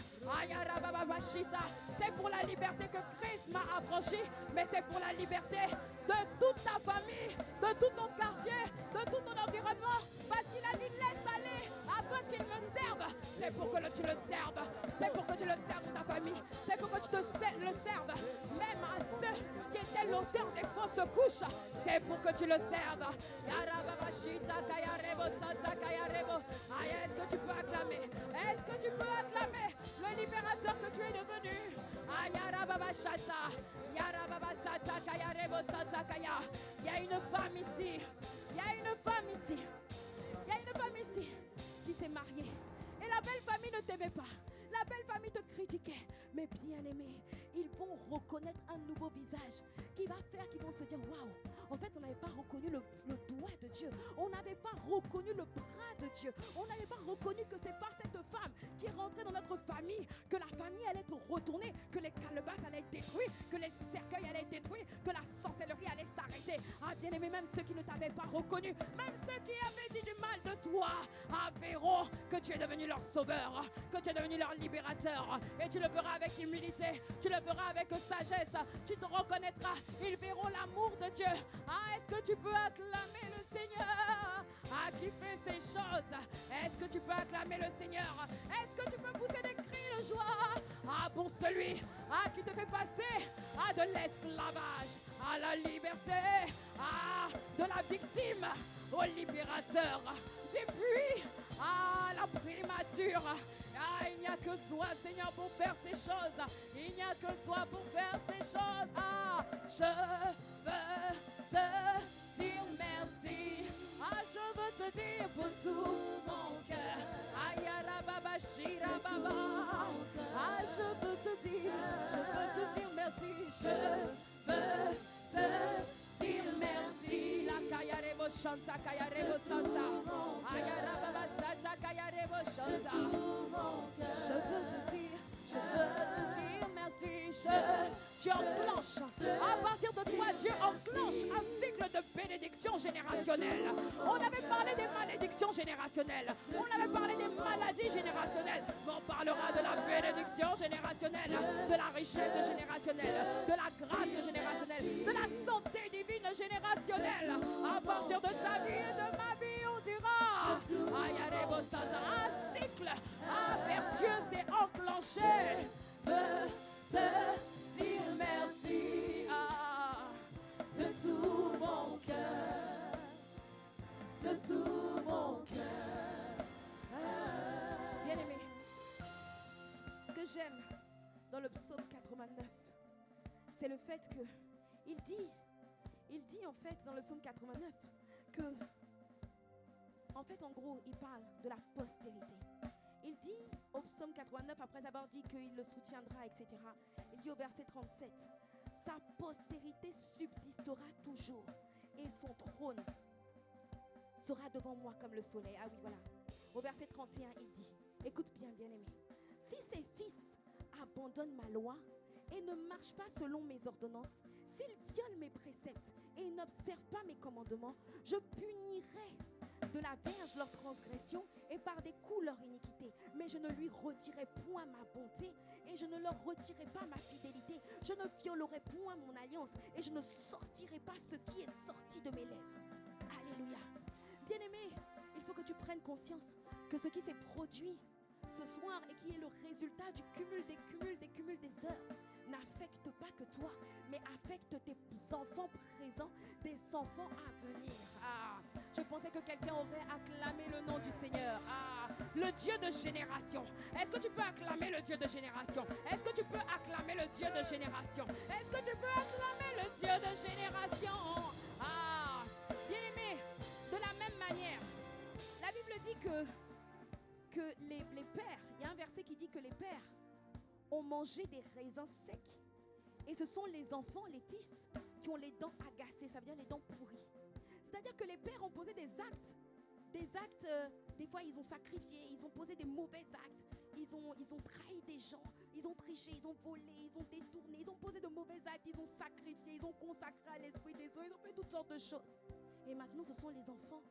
[SPEAKER 1] C'est pour la liberté que Christ m'a affranchi, mais c'est pour la liberté de toute ta famille, de tout ton quartier, de tout ton environnement, parce qu'il a dit laisse aller afin qu'il me serve. C'est pour que tu le serves, c'est pour que tu le serves de ta famille, c'est pour que tu le serves même à ceux qui étaient l'auteur des fausses couches, c'est pour que tu le serves. Est-ce que tu peux acclamer? Est-ce que tu peux acclamer le libérateur que tu es devenu? Il y a une femme ici. Il y a une femme ici. Il y a une femme ici qui s'est mariée. Et la belle famille ne t'aimait pas. La belle famille te critiquait. Mais bien aimé, ils vont reconnaître un nouveau visage qui va faire qu'ils vont se dire waouh, en fait on n'avait pas reconnu le doigt de Dieu, on n'avait pas reconnu le bras de Dieu, on n'avait pas reconnu que c'est par cette femme qui est rentrée dans notre famille que la famille allait être retournée, que les calebasses allaient être détruites, que les cercueils allaient être détruits, que la sorcellerie allait s'arrêter. Ah bien aimé, même ceux qui ne t'avaient pas reconnu, même ceux qui avaient dit du mal de toi, verront que tu es devenu leur sauveur, que tu es devenu leur libérateur. Et tu le feras avec humilité, tu le feras avec sagesse, tu te reconnaîtras, ils verront l'amour de Dieu. Ah, est-ce que tu peux acclamer le Seigneur qui fait ces choses? Est-ce que tu peux acclamer le Seigneur? Est-ce que tu peux pousser des cris de joie pour celui qui te fait passer de l'esclavage à la liberté, de la victime au libérateur, depuis la primature? Il n'y a que toi, Seigneur, pour faire ces choses. Il n'y a que toi pour faire ces choses. Je veux te dire merci. Je veux te dire pour tout mon cœur. Je veux te dire merci. Je veux te dire merci. La kayarebo chanta, kayarebo santa. Ayarababa santa, kayarebo chanta. Je veux te dire merci. Tu enclenches, à partir de toi, Dieu enclenche un cycle de bénédiction générationnelle. On avait parlé des malédictions générationnelles, on avait parlé des maladies générationnelles, mais on parlera de la bénédiction générationnelle, de la richesse générationnelle, de la grâce générationnelle, de la santé divine générationnelle. À partir de ta vie et de ma vie, on dira un cycle vertueux s'est enclenché. Te dire merci de tout mon cœur, de tout mon cœur.
[SPEAKER 2] j'aime dans le psaume 89, c'est le fait que il dit en fait dans le psaume 89 que, en fait, en gros, il parle de la postérité. Il dit au psaume 89, après avoir dit qu'il le soutiendra, etc., il dit au verset 37, sa postérité subsistera toujours et son trône sera devant moi comme le soleil. Ah oui, voilà. Au verset 31, il dit, écoute bien, bien-aimé, si ces fils abandonnent ma loi et ne marchent pas selon mes ordonnances, s'ils violent mes préceptes et n'observent pas mes commandements, je punirai de la verge leur transgression et par des coups leur iniquité. Mais je ne lui retirerai point ma bonté et je ne leur retirerai pas ma fidélité. Je ne violerai point mon alliance et je ne sortirai pas ce qui est sorti de mes lèvres. Alléluia. Bien-aimé, il faut que tu prennes conscience que ce qui s'est produit ce soir et qui est le résultat du cumul des heures n'affecte pas que toi, mais affecte tes enfants présents, des enfants à venir. Ah, je pensais que quelqu'un aurait acclamé le nom du Seigneur. Ah, le Dieu de génération. Est-ce que tu peux acclamer le Dieu de génération? Est-ce que tu peux acclamer le Dieu de génération? Est-ce que tu peux acclamer le Dieu de génération? Ah, bien-aimé, de la même manière, la Bible dit que les pères, il y a un verset qui dit que les pères ont mangé des raisins secs. Et ce sont les enfants, les fils, qui ont les dents agacées, ça veut dire les dents pourries. C'est-à-dire que les pères ont posé des actes, des fois ils ont sacrifié, ils ont posé des mauvais actes, ils ont trahi des gens, ils ont triché, ils ont volé, ils ont détourné, ils ont posé de mauvais actes, ils ont sacrifié, ils ont consacré à l'esprit des eaux, ils ont fait toutes sortes de choses. Et maintenant, ce sont les enfants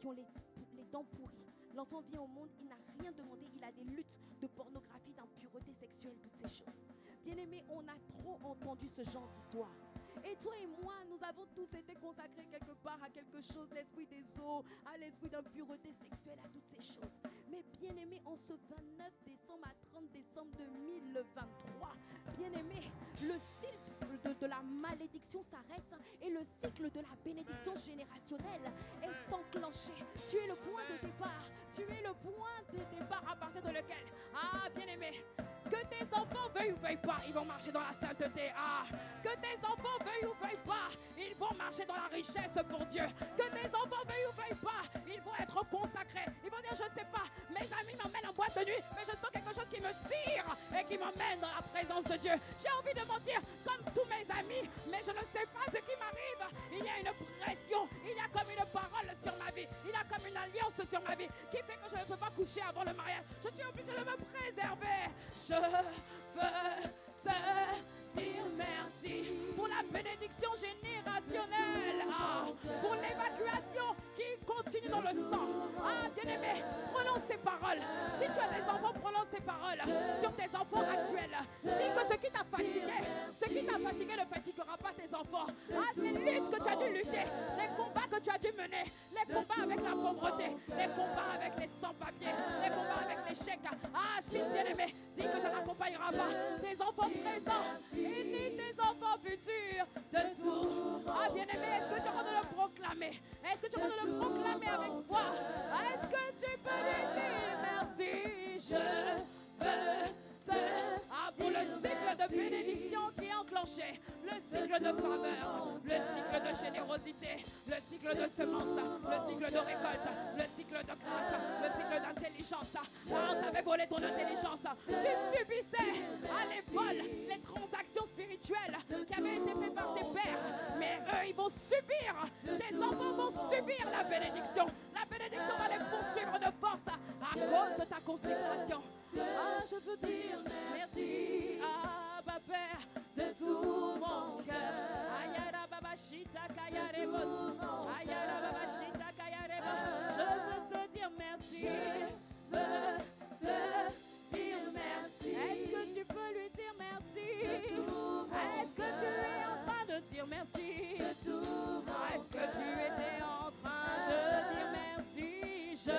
[SPEAKER 2] qui ont les dents pourries. L'enfant vient au monde, il n'a rien demandé, il a des luttes de pornographie, d'impureté sexuelle, toutes ces choses. Bien-aimés, on a trop entendu ce genre d'histoire. Et toi et moi, nous avons tous été consacrés quelque part à quelque chose, l'esprit des eaux, à l'esprit d'impureté sexuelle, à toutes ces choses. Mais bien-aimés, en ce 29 décembre à 30 décembre 2023, bien-aimés, le cycle de la malédiction s'arrête et le cycle de la bénédiction générationnelle est enclenché. Tu es le point de départ. Tu es le point de départ à partir de lequel, ah, bien-aimés, que tes enfants veuillent ou veuillent pas, ils vont marcher dans la sainteté. Ah, que tes enfants veuillent ou veuillent pas, ils vont marcher dans la richesse pour Dieu. Que tes enfants veuillent ou veuillent pas, ils vont être consacrés. Ils vont dire, je sais pas, mes amis m'emmènent en boîte de nuit, mais je sens quelque chose qui me tire et qui m'emmène dans la présence de Dieu. J'ai envie de mentir comme tous mes amis, mais je ne sais pas ce qui m'arrive. Il y a une pression, il y a comme une parole sur ma vie, il y a comme une alliance sur ma vie qui fait que je ne peux pas coucher avant le mariage. Je suis obligée de me préserver. Je veux te dire merci pour la bénédiction générationnelle, pour l'évacuation qui continue dans le sang. Ah, bien-aimé, prononce ces paroles. Si tu as des enfants, prononce ces paroles sur tes enfants actuels. Dis que ce qui t'a fatigué ne fatiguera pas tes enfants. Ah, les luttes que tu as dû lutter, les combats que tu as dû mener, les combats avec la pauvreté, les combats avec les sans-papiers, les combats avec l'échec. Ah, si, bien-aimé, dis que ça n'accompagnera pas tes enfants présents et ni tes enfants futurs de tout. Ah, bien-aimé, est-ce que tu es en train de le proclamer? Est-ce que tu es en train de le proclamer avec foi? Est-ce que tu peux lui dire merci? Je veux te... Ah, pour le cycle de bénédiction qui est enclenché, le cycle de faveur, le cycle de générosité, le cycle de semence, le cycle de récolte, le cycle de grâce, le cycle d'intelligence. Ah, on t'avait volé ton intelligence. Tu subissais à l'école les transactions spirituelles qui avaient été faites par tes pères. Mais eux, ils vont subir. Tes enfants vont subir la bénédiction. La bénédiction va les poursuivre de force à cause de ta consécration. Ah, je veux dire merci à ma Père de tout mon cœur. Ayara baba shita kayarebos. Ayara baba shita kayarebos. Je veux te dire merci. Je veux te dire merci. Est-ce que tu peux lui dire merci? Est-ce que tu es en train de dire merci? Est-ce que tu étais en train de dire merci? Je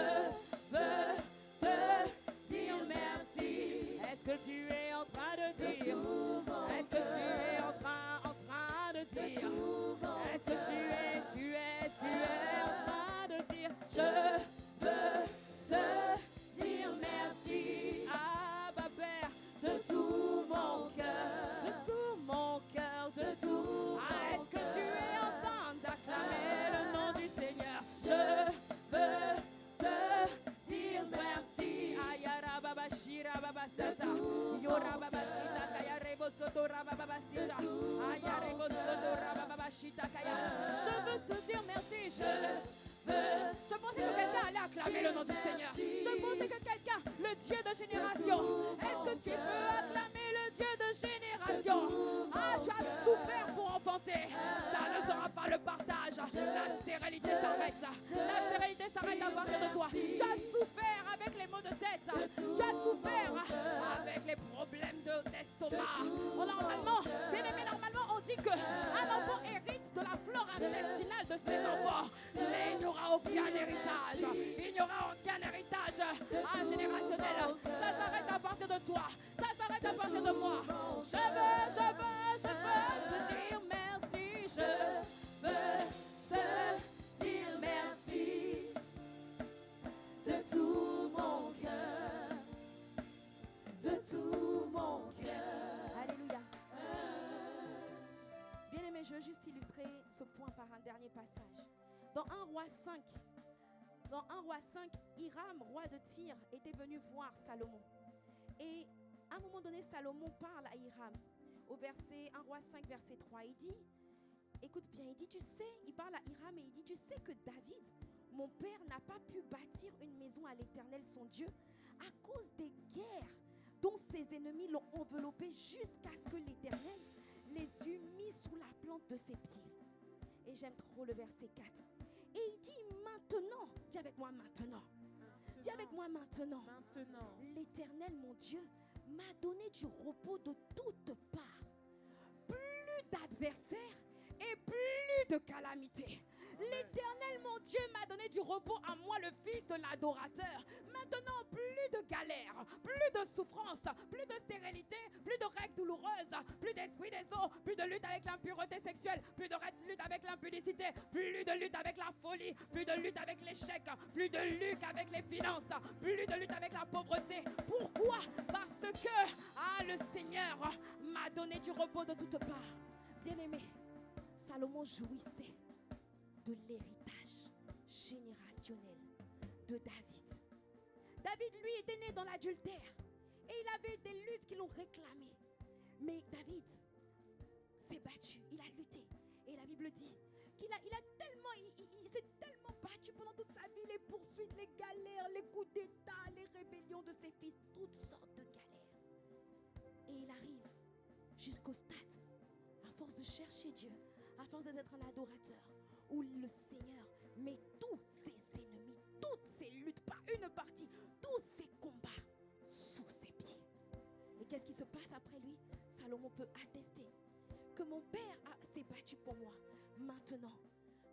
[SPEAKER 2] veux te dire merci. Est-ce que tu es en train de dire? Est-ce que tu es en train de dire? Est-ce que tu es en train de dire? Je veux te
[SPEAKER 1] Je veux te dire merci, je pensais que quelqu'un allait acclamer le nom du Seigneur. Je pensais que quelqu'un, le Dieu de génération. Est-ce que tu peux acclamer le Dieu de génération? Ah, tu as souffert pour enfanter. Ça ne sera pas le partage. La stérilité s'arrête. La stérilité s'arrête à partir de toi. Tu as souffert avec les maux de tête. Tu as souffert avec les problèmes d'estomac. Normalement, bien aimé, normalement, on dit qu'un enfant hérite de la flore intestinale de ses enfants. Mais il n'y aura aucun héritage. Il n'y aura aucun héritage générationnel. Ça s'arrête à partir de toi. Ça s'arrête à partir de moi. Je veux te dire merci. Je veux te dire merci de tout mon cœur. De tout mon cœur.
[SPEAKER 2] Alléluia. Bien aimé, je veux juste illustrer ce point par un dernier passage. Dans 1 roi 5, Hiram, roi de Tyr, était venu voir Salomon. Et à un moment donné, Salomon parle à Hiram. Au verset 1 roi 5, verset 3, il dit, écoute bien, il dit, tu sais, il parle à Hiram et il dit, tu sais que David, mon père, n'a pas pu bâtir une maison à l'Éternel, son Dieu, à cause des guerres dont ses ennemis l'ont enveloppé jusqu'à ce que l'Éternel les eût mis sous la plante de ses pieds. Et j'aime trop le verset 4. Et il dit maintenant, dis avec moi maintenant. Dis avec moi maintenant. L'Éternel, mon Dieu, m'a donné du repos de toutes parts. Plus d'adversaires et plus de calamités. L'Éternel, mon Dieu, m'a donné du repos à moi, le fils de l'adorateur. Maintenant, plus de galères, plus de souffrances, plus de stérilité, plus de règles douloureuses, plus d'esprit des eaux, plus de lutte avec l'impureté sexuelle, plus de lutte avec l'impudicité, plus de lutte avec la folie, plus de lutte avec l'échec, plus de lutte avec les finances, plus de lutte avec la pauvreté. Pourquoi? Parce que le Seigneur m'a donné du repos de toutes parts. Bien-aimé, Salomon jouissait de l'héritage générationnel de David. David, lui, était né dans l'adultère et il avait des luttes qui l'ont réclamé. Mais David s'est battu, il a lutté. Et la Bible dit qu'il il s'est tellement battu pendant toute sa vie, les poursuites, les galères, les coups d'état, les rébellions de ses fils, toutes sortes de galères. Et il arrive jusqu'au stade, à force de chercher Dieu, à force d'être un adorateur, où le Seigneur met tous ses ennemis, toutes ses luttes, pas une partie, tous ses combats sous ses pieds. Et qu'est-ce qui se passe après lui? Salomon peut attester que mon père s'est battu pour moi. Maintenant,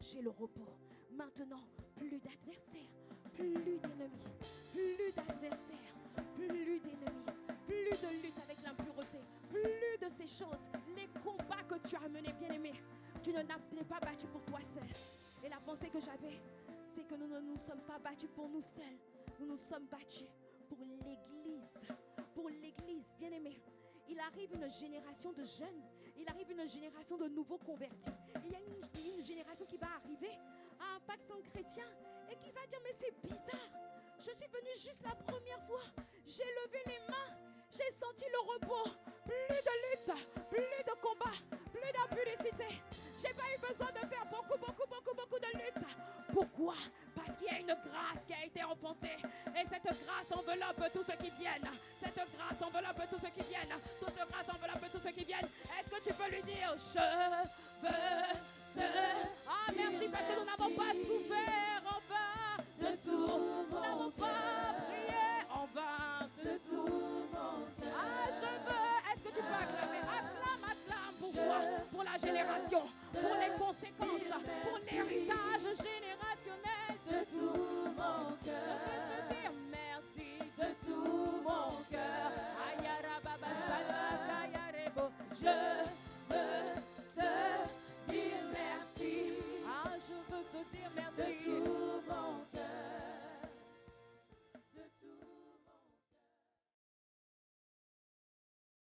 [SPEAKER 2] j'ai le repos. Maintenant, plus d'adversaires, plus d'ennemis, plus d'adversaires, plus d'ennemis, plus de lutte avec l'impureté, plus de ces choses. Les combats que tu as menés, bien-aimé, tu ne n'es pas battu pour toi seul. Et la pensée que j'avais, c'est que nous ne nous sommes pas battus pour nous seuls. Nous nous sommes battus pour l'Église. Pour l'Église, bien-aimé. Il arrive une génération de jeunes. Il arrive une génération de nouveaux convertis. Il y a une génération qui va arriver à un pacte sans chrétien et qui va dire, mais c'est bizarre. Je suis venu juste la première fois. J'ai levé les mains. J'ai senti le repos. Plus de lutte, plus de combat, plus d'impudicité. J'ai pas eu besoin de faire beaucoup de lutte. Pourquoi? Parce qu'il y a une grâce qui a été enfantée. Et cette grâce enveloppe tous ceux qui viennent. Cette grâce enveloppe tous ceux qui viennent. Cette grâce enveloppe tous ceux qui viennent. Est-ce que tu peux lui dire, je veux te... Ah, merci parce que nous n'avons pas souffert.